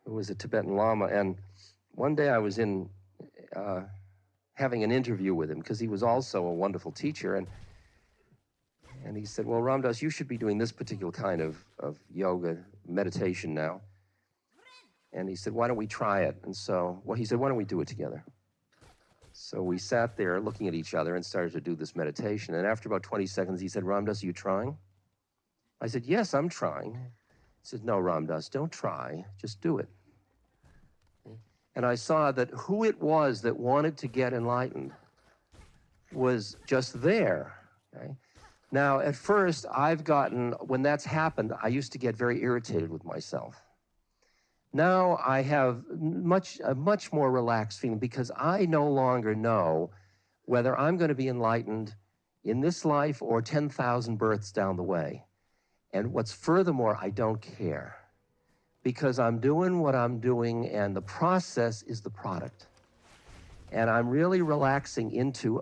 who was a Tibetan Lama. And one day I was having an interview with him because he was also a wonderful teacher. And he said, well, Ram Dass, you should be doing this particular kind of yoga meditation now. And he said, why don't we try it? And so, well, he said, why don't we do it together? So we sat there looking at each other and started to do this meditation. And after about 20 seconds, he said, Ram Dass, are you trying? I said, yes, I'm trying. He said, no, Ram Dass, don't try, just do it. And I saw that who it was that wanted to get enlightened was just there, okay? Now, at first, when that's happened, I used to get very irritated with myself. Now I have a much more relaxed feeling because I no longer know whether I'm going to be enlightened in this life or 10,000 births down the way. And what's furthermore, I don't care because I'm doing what I'm doing and the process is the product. And I'm really relaxing into,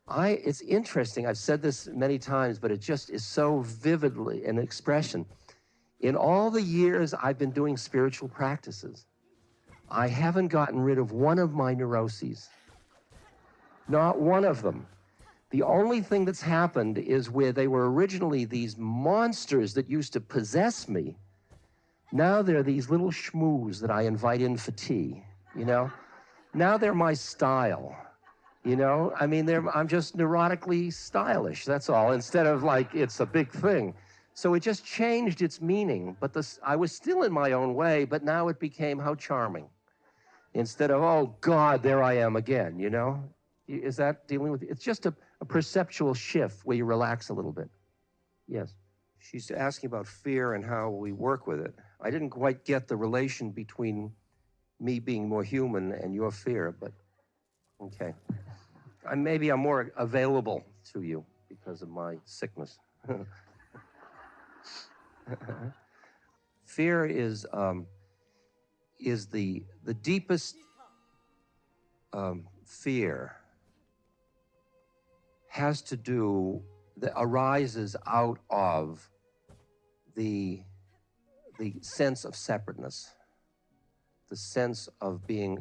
it's interesting, I've said this many times, but it just is so vividly an expression. In all the years I've been doing spiritual practices, I haven't gotten rid of one of my neuroses. Not one of them. The only thing that's happened is where they were originally these monsters that used to possess me, now they're these little schmoos that I invite in for tea, you know? Now they're my style, you know? I mean, I'm just neurotically stylish, that's all, instead of like it's a big thing. So it just changed its meaning, but I was still in my own way, but now it became how charming. Instead of, oh God, there I am again, you know? Is that dealing with, it's just a perceptual shift where you relax a little bit. Yes. She's asking about fear and how we work with it. I didn't quite get the relation between me being more human and your fear, but okay. Maybe I'm more available to you because of my sickness. Fear is the deepest fear has to do, that arises out of the sense of separateness, the sense of being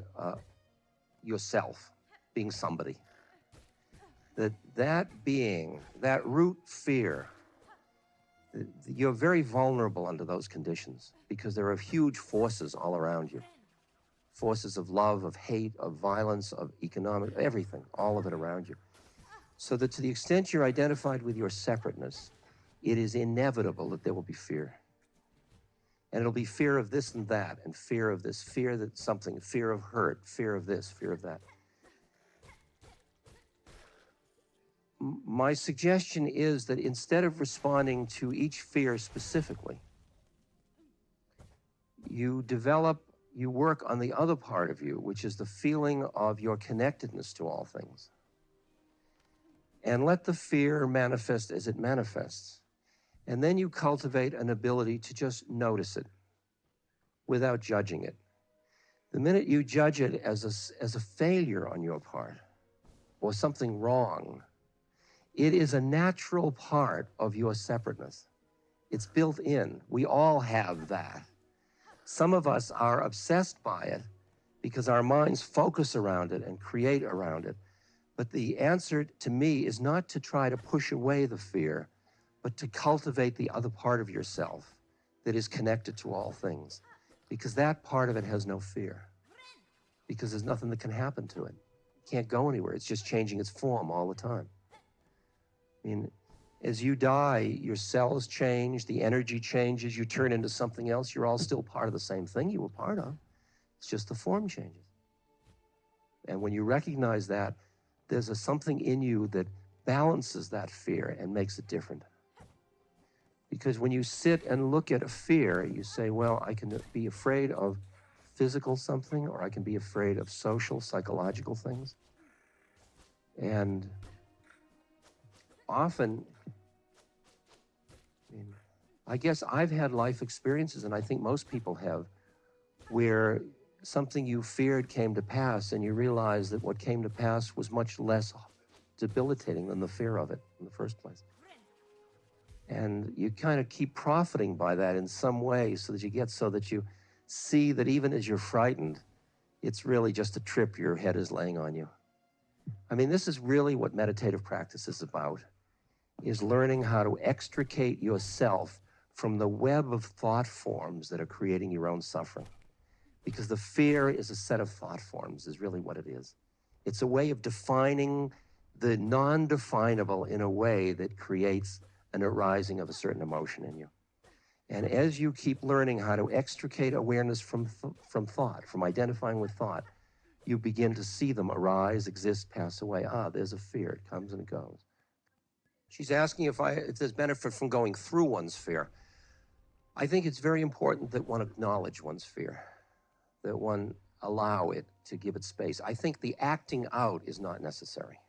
yourself, being somebody. That root fear, you're very vulnerable under those conditions because there are huge forces all around you. Forces of love, of hate, of violence, of economic, everything, all of it around you. So that to the extent you're identified with your separateness, it is inevitable that there will be fear. And it'll be fear of this and that, and fear of this, fear that something, fear of hurt, fear of this, fear of that. My suggestion is that instead of responding to each fear specifically, you work on the other part of you, which is the feeling of your connectedness to all things. And let the fear manifest as it manifests. And then you cultivate an ability to just notice it without judging it. The minute you judge it as a failure on your part or something wrong, it is a natural part of your separateness. It's built in. We all have that. Some of us are obsessed by it because our minds focus around it and create around it. But the answer to me is not to try to push away the fear, but to cultivate the other part of yourself that is connected to all things. Because that part of it has no fear. Because there's nothing that can happen to it. It can't go anywhere. It's just changing its form all the time. I mean, as you die, your cells change, the energy changes, you turn into something else. You're all still part of the same thing you were part of. It's just the form changes. And when you recognize that, there's something in you that balances that fear and makes it different. Because when you sit and look at a fear, you say, well, I can be afraid of physical something, or I can be afraid of social, psychological things. And often, I guess I've had life experiences, and I think most people have, where something you feared came to pass, and you realize that what came to pass was much less debilitating than the fear of it in the first place. And you kind of keep profiting by that in some way so that you see that even as you're frightened, it's really just a trip your head is laying on you. I mean, this is really what meditative practice is about, is learning how to extricate yourself from the web of thought forms that are creating your own suffering. Because the fear is a set of thought forms, is really what it is. It's a way of defining the non-definable in a way that creates an arising of a certain emotion in you. And as you keep learning how to extricate awareness from thought, from identifying with thought, you begin to see them arise, exist, pass away. Ah, there's a fear. It comes and it goes. She's asking if there's benefit from going through one's fear. I think it's very important that one acknowledge one's fear, that one allow it to give it space. I think the acting out is not necessary.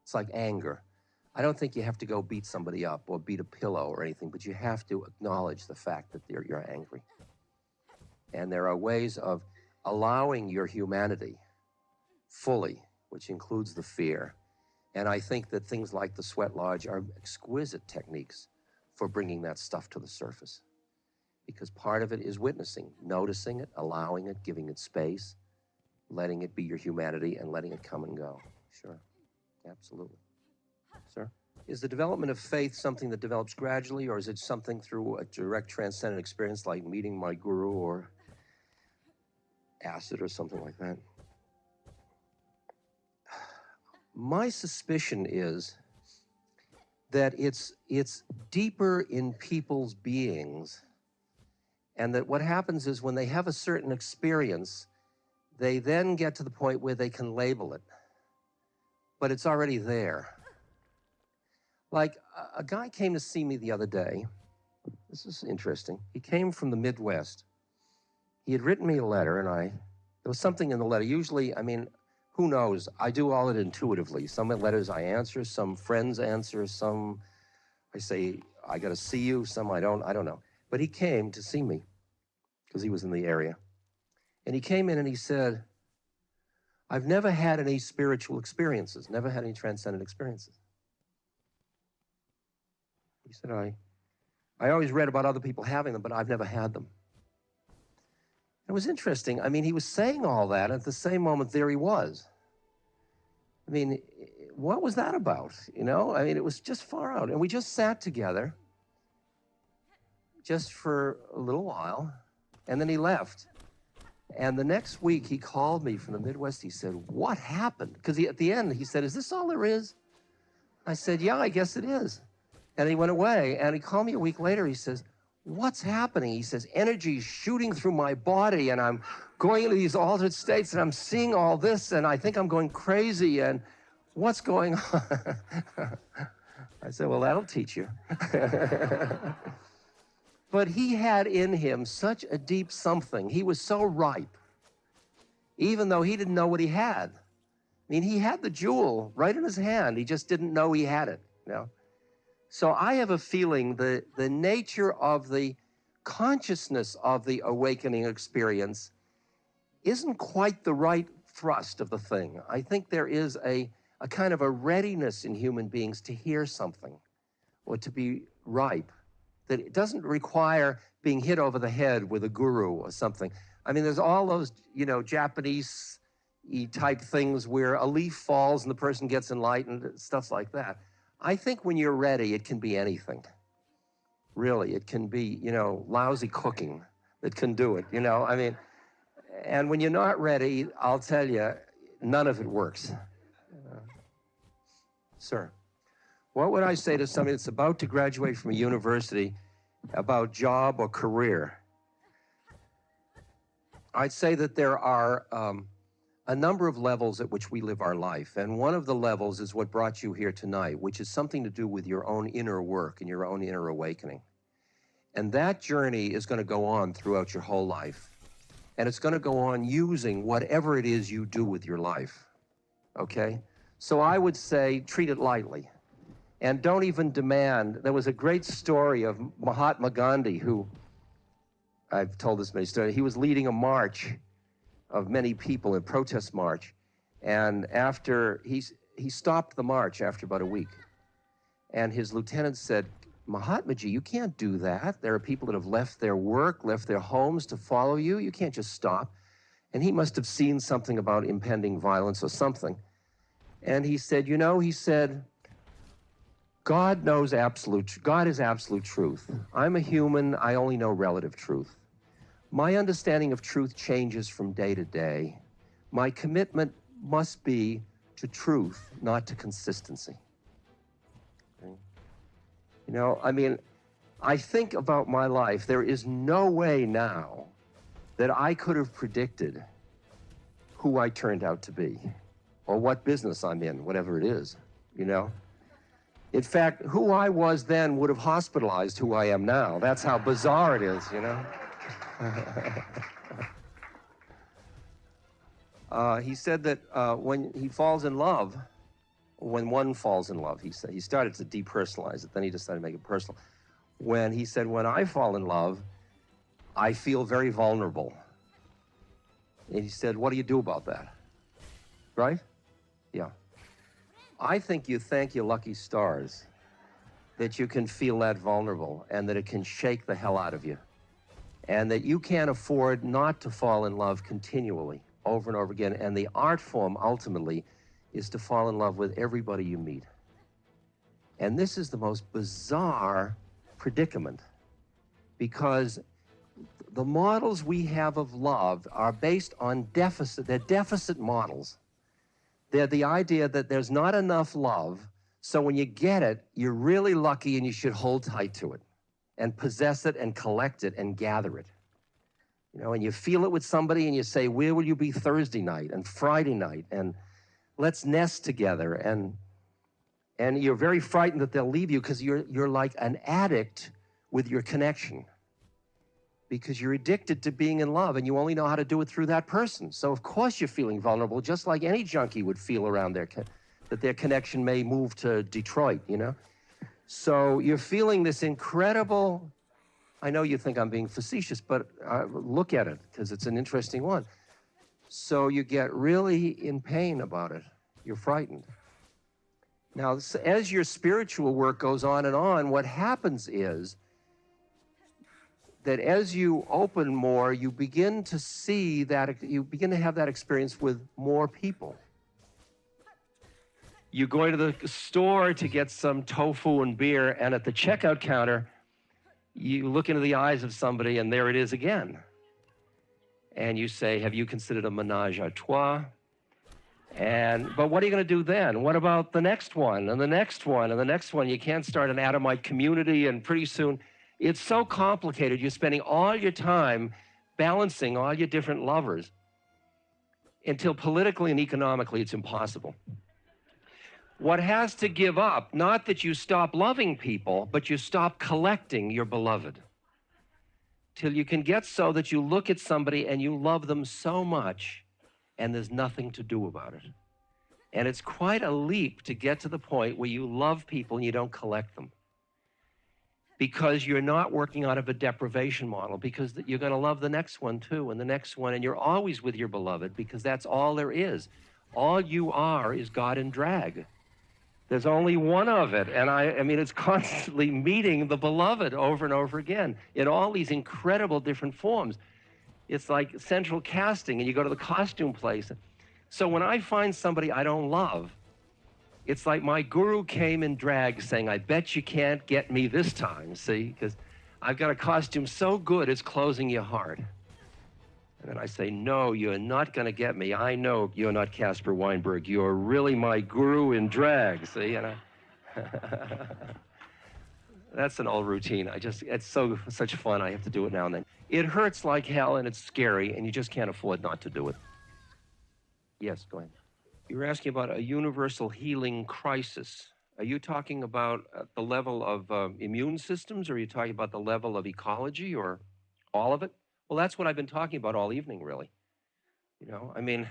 It's like anger. I don't think you have to go beat somebody up or beat a pillow or anything, but you have to acknowledge the fact that you're angry. And there are ways of allowing your humanity fully, which includes the fear. And I think that things like the Sweat Lodge are exquisite techniques for bringing that stuff to the surface. Because part of it is witnessing, noticing it, allowing it, giving it space, letting it be your humanity and letting it come and go. Sure, absolutely. Sir? Is the development of faith something that develops gradually, or is it something through a direct transcendent experience like meeting my guru or acid or something like that? My suspicion is that it's deeper in people's beings, and that what happens is when they have a certain experience, they then get to the point where they can label it, but it's already there. Like, a guy came to see me the other day. This is interesting. He came from the Midwest. He had written me a letter, and there was something in the letter. Usually, I mean, who knows? I do all it intuitively. Some letters I answer, some friends answer, some I say, I got to see you, some I don't know. But he came to see me because he was in the area. And he came in and he said, I've never had any spiritual experiences, never had any transcendent experiences. He said, I always read about other people having them, but I've never had them. It was interesting. I mean, he was saying all that, and at the same moment, there he was. I mean, what was that about? You know, I mean, it was just far out. And we just sat together just for a little while, and then he left. And the next week, he called me from the Midwest. He said, what happened? Because at the end, he said, is this all there is? I said, yeah, I guess it is. And he went away, and he called me a week later. He says, what's happening? He says, energy shooting through my body, and I'm going into these altered states, and I'm seeing all this, and I think I'm going crazy, and what's going on? I said, well, that'll teach you. But he had in him such a deep something. He was so ripe, even though he didn't know what he had. I mean, he had the jewel right in his hand. He just didn't know he had it, you know? So I have a feeling that the nature of the consciousness of the awakening experience isn't quite the right thrust of the thing. I think there is a kind of a readiness in human beings to hear something or to be ripe, that it doesn't require being hit over the head with a guru or something. I mean, there's all those, you know, Japanese type things where a leaf falls and the person gets enlightened, stuff like that. I think when you're ready, it can be anything. Really, it can be, you know, lousy cooking that can do it, you know? I mean, and when you're not ready, I'll tell you, none of it works. Sir, what would I say to somebody that's about to graduate from a university about job or career? I'd say that there are a number of levels at which we live our life. And one of the levels is what brought you here tonight, which is something to do with your own inner work and your own inner awakening. And that journey is going to go on throughout your whole life. And it's going to go on using whatever it is you do with your life. Okay? So I would say treat it lightly. And don't even demand. There was a great story of Mahatma Gandhi, who, I've told this many stories, he was leading a march of many people, a protest march, and after he stopped the march after about a week, and his lieutenant said, Mahatmaji, you can't do that. There are people that have left their work, left their homes to follow you. You can't just stop. And he must have seen something about impending violence or something. And he said, you know, he said, God is absolute truth. I'm a human, I only know relative truth. My understanding of truth changes from day to day. My commitment must be to truth, not to consistency. Okay? You know, I mean, I think about my life. There is no way now that I could have predicted who I turned out to be or what business I'm in, whatever it is, you know? In fact, who I was then would have hospitalized who I am now. That's how bizarre it is, you know? He said that when he falls in love, when one falls in love, he said, he started to depersonalize it, then he decided to make it personal. When he said, when I fall in love, I feel very vulnerable. And he said, what do you do about that? Right? Yeah. I think you thank your lucky stars that you can feel that vulnerable and that it can shake the hell out of you. And that you can't afford not to fall in love continually, over and over again. And the art form, ultimately, is to fall in love with everybody you meet. And this is the most bizarre predicament, because the models we have of love are based on deficit. They're deficit models. They're the idea that there's not enough love, so when you get it, you're really lucky and you should hold tight to it and possess it and collect it and gather it. You know, and you feel it with somebody and you say, where will you be Thursday night and Friday night? And let's nest together. And you're very frightened that they'll leave you because you're like an addict with your connection, because you're addicted to being in love and you only know how to do it through that person. So of course you're feeling vulnerable, just like any junkie would feel around that their connection may move to Detroit, you know? So you're feeling this incredible, I know you think I'm being facetious, but look at it, because it's an interesting one. So you get really in pain about it. You're frightened. Now, as your spiritual work goes on and on, what happens is that as you open more, you begin to see that, you begin to have that experience with more people. You go to the store to get some tofu and beer, and at the checkout counter, you look into the eyes of somebody, and there it is again. And you say, have you considered a menage a trois? But what are you going to do then? What about the next one, and the next one, and the next one? You can't start an Adamite community, and pretty soon, it's so complicated. You're spending all your time balancing all your different lovers until politically and economically it's impossible. What has to give up, not that you stop loving people, but you stop collecting your beloved. Till you can get so that you look at somebody and you love them so much and there's nothing to do about it. And it's quite a leap to get to the point where you love people and you don't collect them, because you're not working out of a deprivation model, because you're going to love the next one too, and the next one, and you're always with your beloved, because that's all there is. All you are is God in drag. There's only one of it, and I mean, it's constantly meeting the beloved over and over again in all these incredible different forms. It's like central casting, and you go to the costume place. So when I find somebody I don't love, it's like my guru came in drag saying, I bet you can't get me this time, see? Because I've got a costume so good, it's closing your heart. And then I say, no, you're not going to get me. I know you're not Casper Weinberg. You're really my guru in drag, see? And that's an old routine. It's such fun. I have to do it now and then. It hurts like hell, and it's scary, and you just can't afford not to do it. Yes, go ahead. You were asking about a universal healing crisis. Are you talking about the level of immune systems, or are you talking about the level of ecology, or all of it? Well, that's what I've been talking about all evening, really. You know, I mean,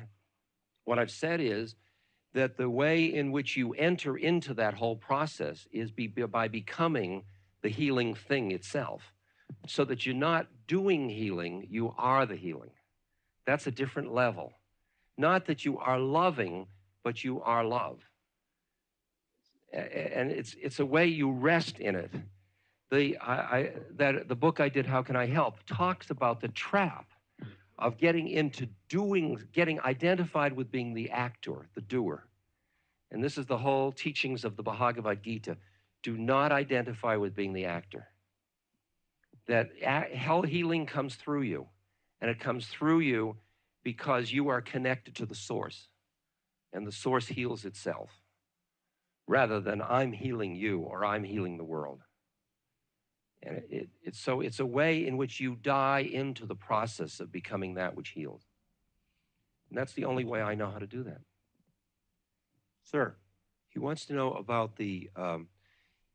what I've said is that the way in which you enter into that whole process is by becoming the healing thing itself, so that you're not doing healing, you are the healing. That's a different level. Not that you are loving, but you are love. And it's a way you rest in it. The book I did, How Can I Help, talks about the trap of getting identified with being the actor, the doer. And this is the whole teachings of the Bhagavad Gita. Do not identify with being the actor. That hell healing comes through you, and it comes through you because you are connected to the source, and the source heals itself, rather than I'm healing you or I'm healing the world. And it's a way in which you die into the process of becoming that which heals. And that's the only way I know how to do that. Sir, he wants to know about the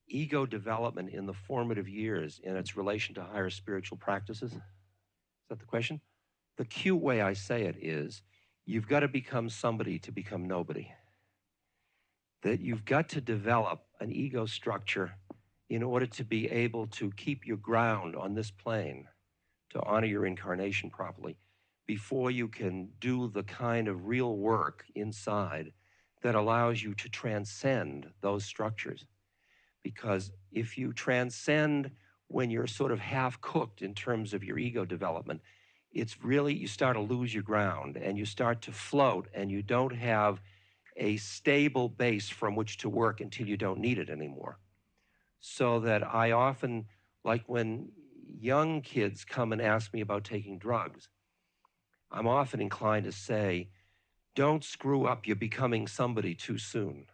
ego development in the formative years and its relation to higher spiritual practices. Is that the question? The cute way I say it is, you've got to become somebody to become nobody. That you've got to develop an ego structure in order to be able to keep your ground on this plane, to honor your incarnation properly, before you can do the kind of real work inside that allows you to transcend those structures. Because if you transcend when you're sort of half-cooked in terms of your ego development, it's really, you start to lose your ground and you start to float and you don't have a stable base from which to work until you don't need it anymore. So that I often, like when young kids come and ask me about taking drugs, I'm often inclined to say, don't screw up, you're becoming somebody too soon.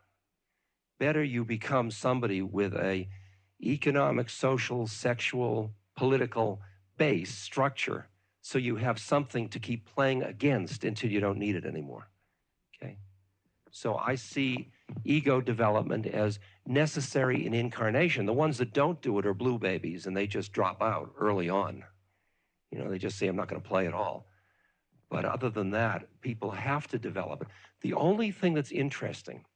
Better you become somebody with a economic, social, sexual, political base structure so you have something to keep playing against until you don't need it anymore, okay? So I see ego development as necessary in incarnation. The ones that don't do it are blue babies, and they just drop out early on. You know, they just say, I'm not going to play at all. But other than that, people have to develop it. The only thing that's interesting,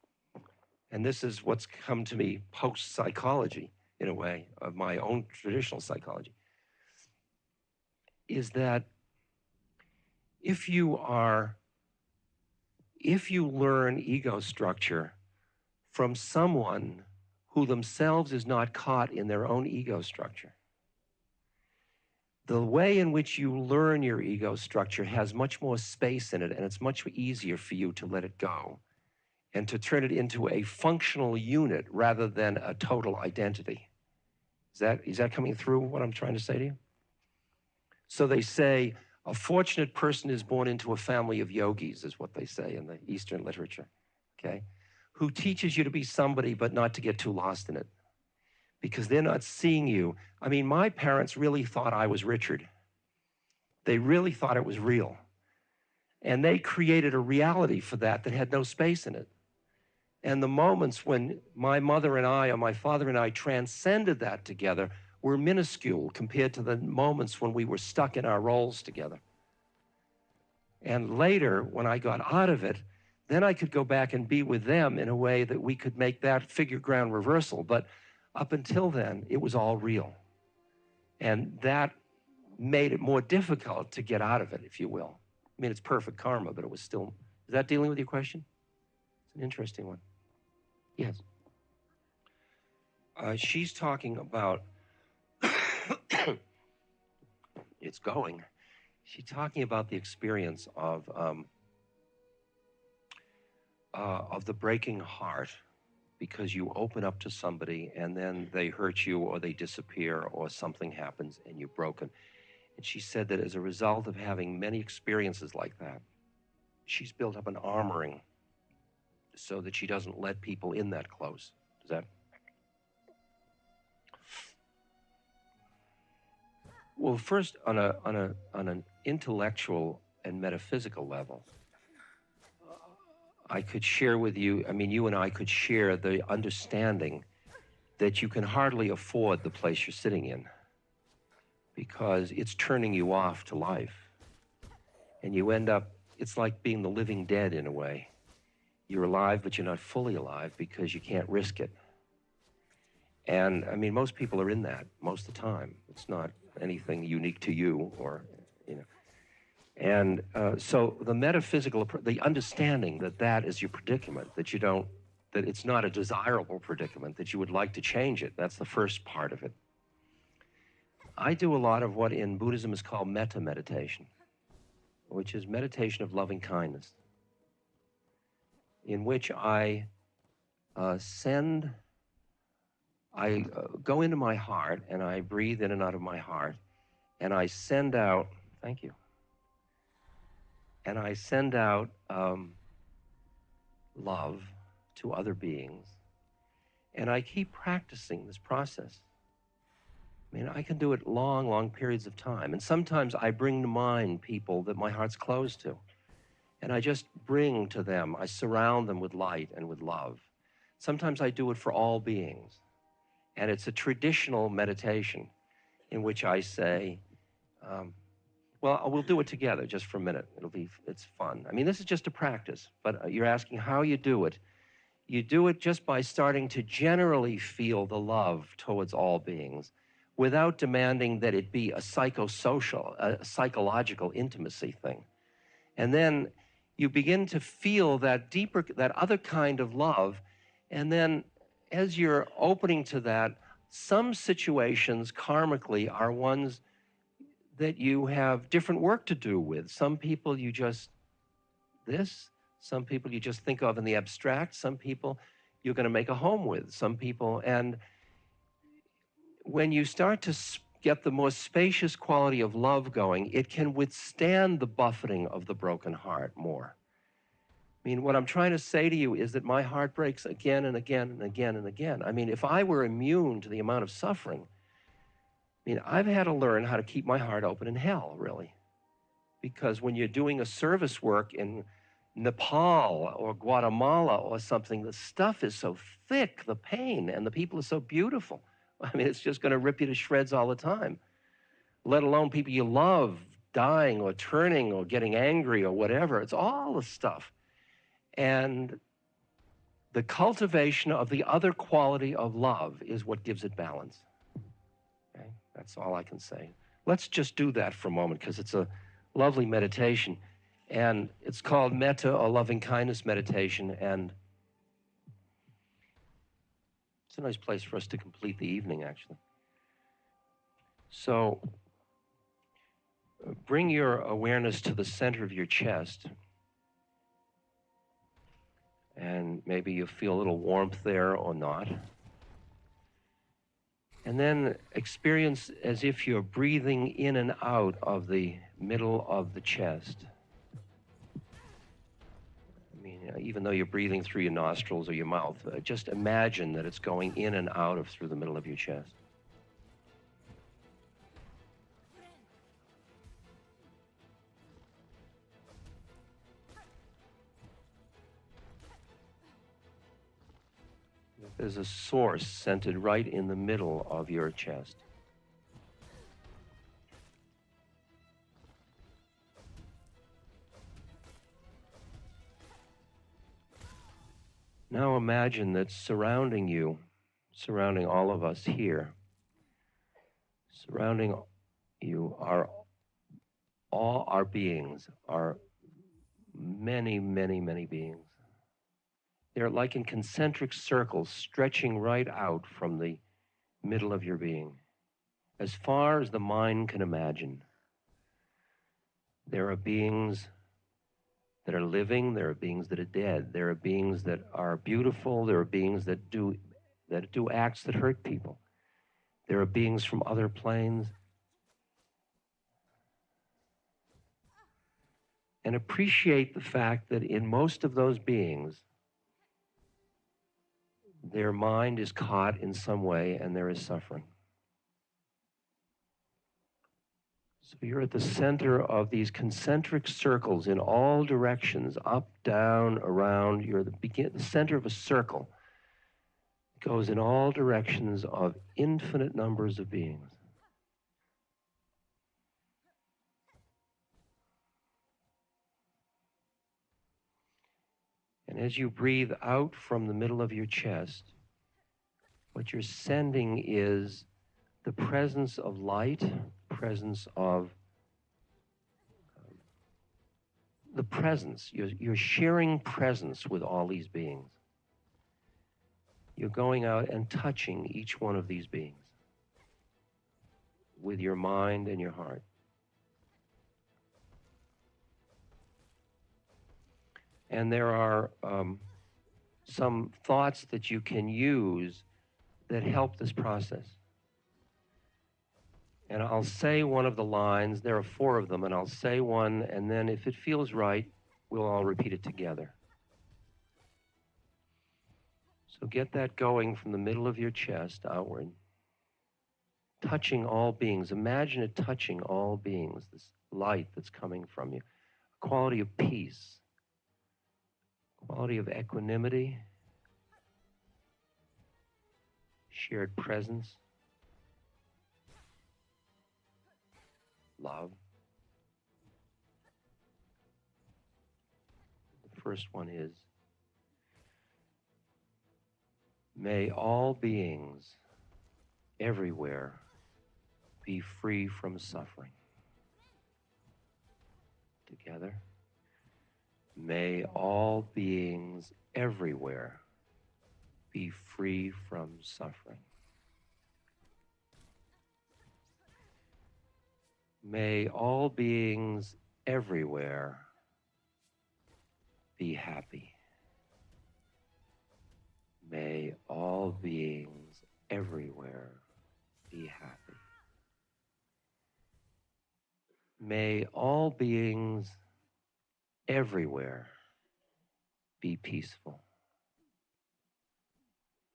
and this is what's come to me post-psychology, in a way, of my own traditional psychology, is that if you learn ego structure from someone who themselves is not caught in their own ego structure, the way in which you learn your ego structure has much more space in it, and it's much easier for you to let it go and to turn it into a functional unit rather than a total identity. Is that coming through what I'm trying to say to you? So they say, a fortunate person is born into a family of yogis, is what they say in the Eastern literature, okay? Who teaches you to be somebody but not to get too lost in it, because they're not seeing you. I mean, my parents really thought I was Richard. They really thought it was real. And they created a reality for that had no space in it. And the moments when my mother and I, or my father and I, transcended that together were minuscule compared to the moments when we were stuck in our roles together. And later, when I got out of it, then I could go back and be with them in a way that we could make that figure ground reversal. But up until then, it was all real. And that made it more difficult to get out of it, if you will. I mean, it's perfect karma, but it was still... Is that dealing with your question? It's an interesting one. Yes. She's talking about... It's going. She's talking about the experience of the breaking heart, because you open up to somebody and then they hurt you or they disappear or something happens and you're broken. And she said that as a result of having many experiences like that, she's built up an armoring so that she doesn't let people in that close. Does that? Well, first, on an intellectual and metaphysical level, I could share with you, I mean, you and I could share the understanding that you can hardly afford the place you're sitting in because it's turning you off to life. And you end up, it's like being the living dead in a way. You're alive, but you're not fully alive because you can't risk it. And I mean, most people are in that most of the time. It's not anything unique to you or, you know. And so the metaphysical, the understanding that that is your predicament, that you don't, that it's not a desirable predicament, that you would like to change it, that's the first part of it. I do a lot of what in Buddhism is called metta meditation, which is meditation of loving kindness, in which I go into my heart and I breathe in and out of my heart and I send out, thank you, and I send out love to other beings. And I keep practicing this process. I mean, I can do it long, long periods of time. And sometimes I bring to mind people that my heart's close to. And I just bring to them, I surround them with light and with love. Sometimes I do it for all beings. And it's a traditional meditation in which I say, well, we'll do it together just for a minute. It's fun. I mean, this is just a practice, but you're asking how you do it. You do it just by starting to generally feel the love towards all beings without demanding that it be a psychological intimacy thing. And then you begin to feel that deeper, that other kind of love. And then as you're opening to that, some situations karmically are ones that you have different work to do with. Some people you just, some people you just think of in the abstract, some people you're going to make a home with, some people. And when you start to get the more spacious quality of love going, it can withstand the buffeting of the broken heart more. I mean, what I'm trying to say to you is that my heart breaks again and again and again and again. I mean, if I were immune to the amount of suffering, I mean, I've had to learn how to keep my heart open in hell, really. Because when you're doing a service work in Nepal or Guatemala or something, the stuff is so thick, the pain, and the people are so beautiful. I mean, it's just going to rip you to shreds all the time, let alone people you love dying or turning or getting angry or whatever. It's all the stuff. And the cultivation of the other quality of love is what gives it balance. Okay? That's all I can say. Let's just do that for a moment because it's a lovely meditation. And it's called metta or loving kindness meditation. And it's a nice place for us to complete the evening, actually. So bring your awareness to the center of your chest. And maybe you feel a little warmth there or not. And then experience as if you're breathing in and out of the middle of the chest. I mean, even though you're breathing through your nostrils or your mouth, just imagine that it's going in and out of through the middle of your chest. There's a source centered right in the middle of your chest. Now imagine that surrounding you, surrounding all of us here, surrounding you are all our beings, are many, many, many beings. They're like in concentric circles stretching right out from the middle of your being, as far as the mind can imagine. There are beings that are living, there are beings that are dead, there are beings that are beautiful, there are beings that do acts that hurt people. There are beings from other planes. And appreciate the fact that in most of those beings, their mind is caught in some way and there is suffering. So you're at the center of these concentric circles in all directions, up, down, around. You're the center of a circle. It goes in all directions of infinite numbers of beings. And as you breathe out from the middle of your chest, what you're sending is the presence of light, presence of the presence. You're sharing presence with all these beings. You're going out and touching each one of these beings with your mind and your heart. And there are some thoughts that you can use that help this process. And I'll say one of the lines, there are 4 of them, and I'll say one, and then if it feels right, we'll all repeat it together. So get that going from the middle of your chest outward, touching all beings. Imagine it touching all beings, this light that's coming from you. A quality of peace, quality of equanimity, shared presence, love. The first one is, may all beings everywhere be free from suffering. Together. May all beings everywhere be free from suffering. May all beings everywhere be happy. May all beings everywhere be happy. May all beings everywhere be peaceful.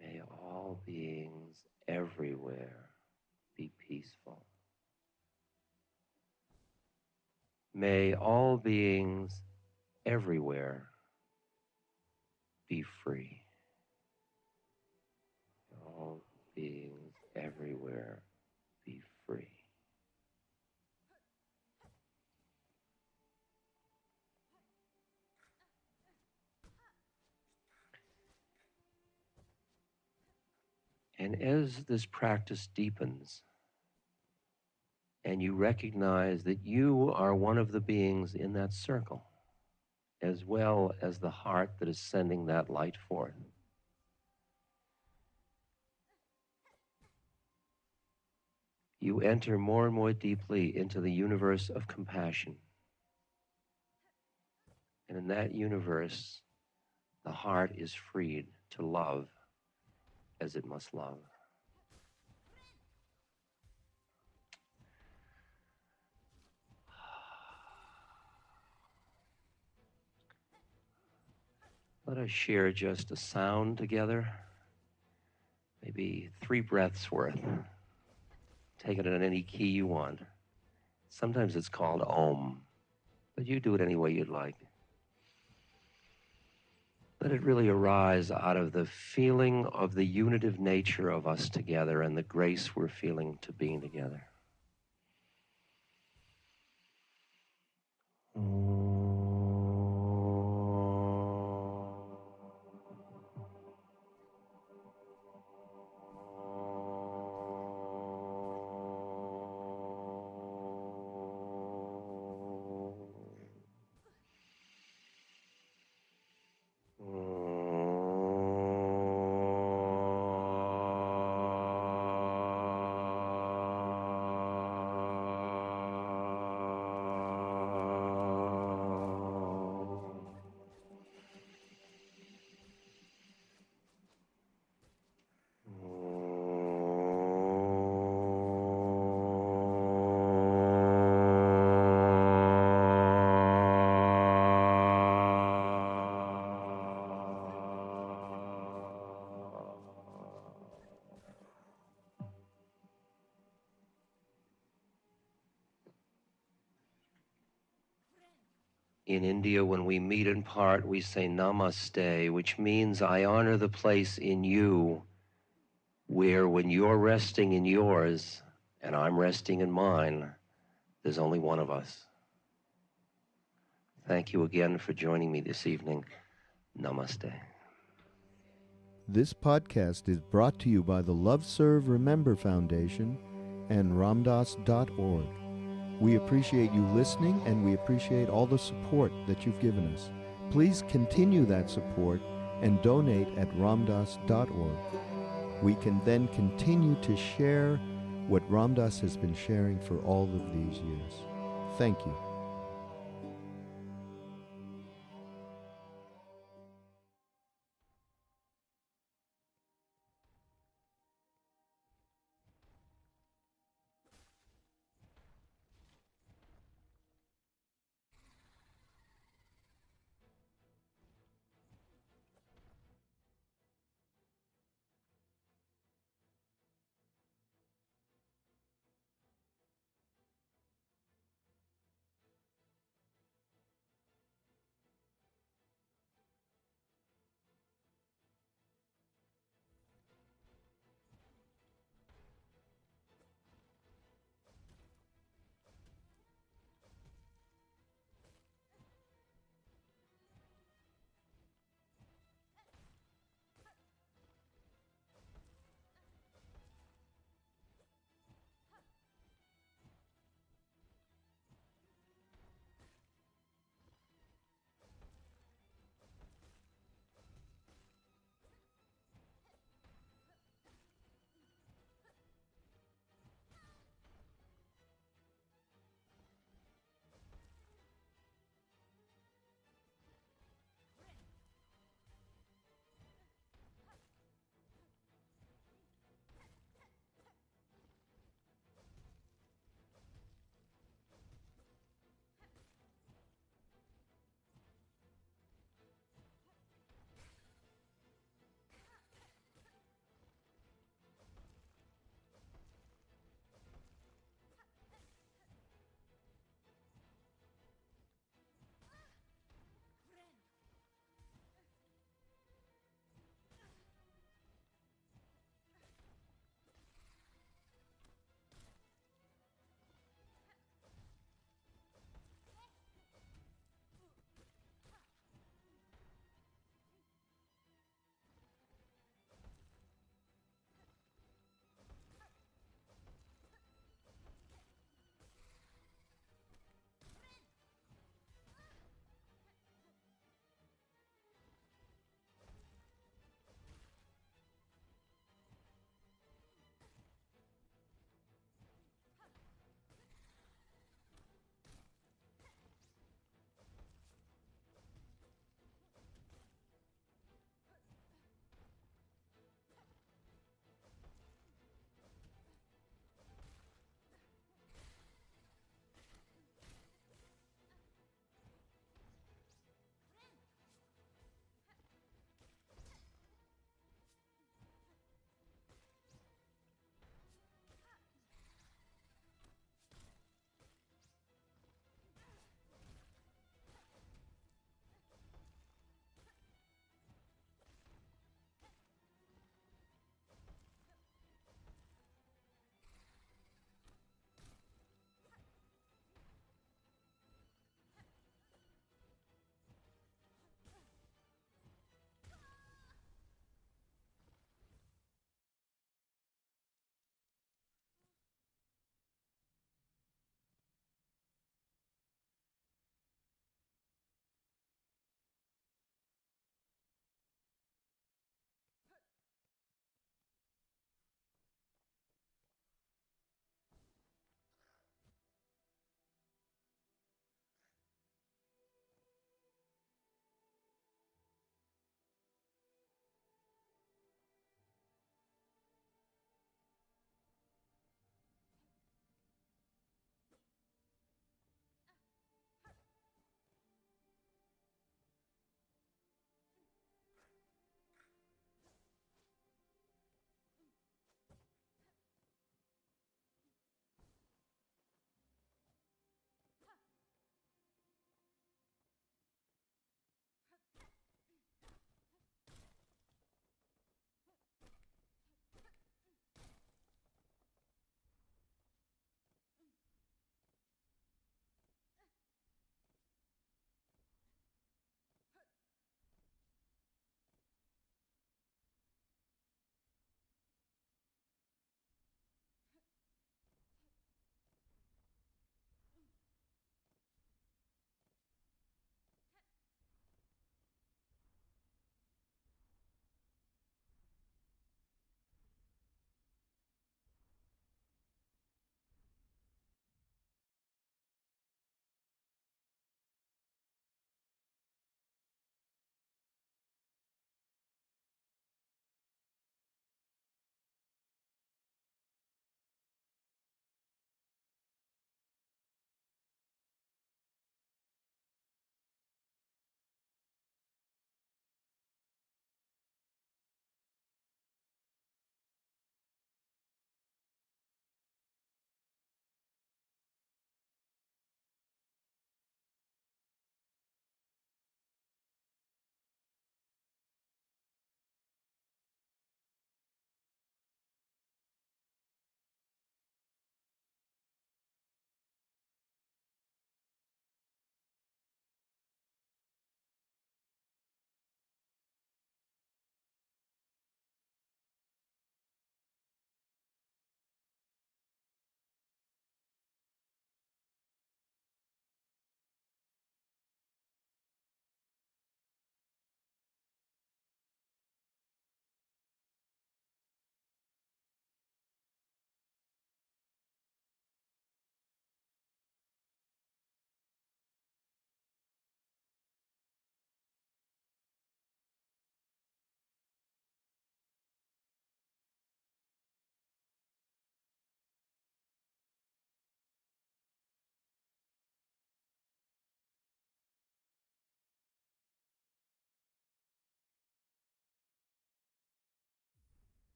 May all beings everywhere be peaceful. May all beings everywhere be free. All beings everywhere be free. And as this practice deepens, and you recognize that you are one of the beings in that circle, as well as the heart that is sending that light forth, you enter more and more deeply into the universe of compassion. And in that universe, the heart is freed to love as it must love. Let us share just a sound together, maybe 3 breaths worth. Take it in any key you want. Sometimes it's called Om, but you do it any way you'd like. Let it really arise out of the feeling of the unitive nature of us together and the grace we're feeling to being together. In India, when we meet and part, we say namaste, which means I honor the place in you where when you're resting in yours and I'm resting in mine, there's only one of us. Thank you again for joining me this evening. Namaste. This podcast is brought to you by the Love Serve Remember Foundation and raamdass.org. We appreciate you listening, and we appreciate all the support that you've given us. Please continue that support and donate at raamdass.org. We can then continue to share what Ram Dass has been sharing for all of these years. Thank you.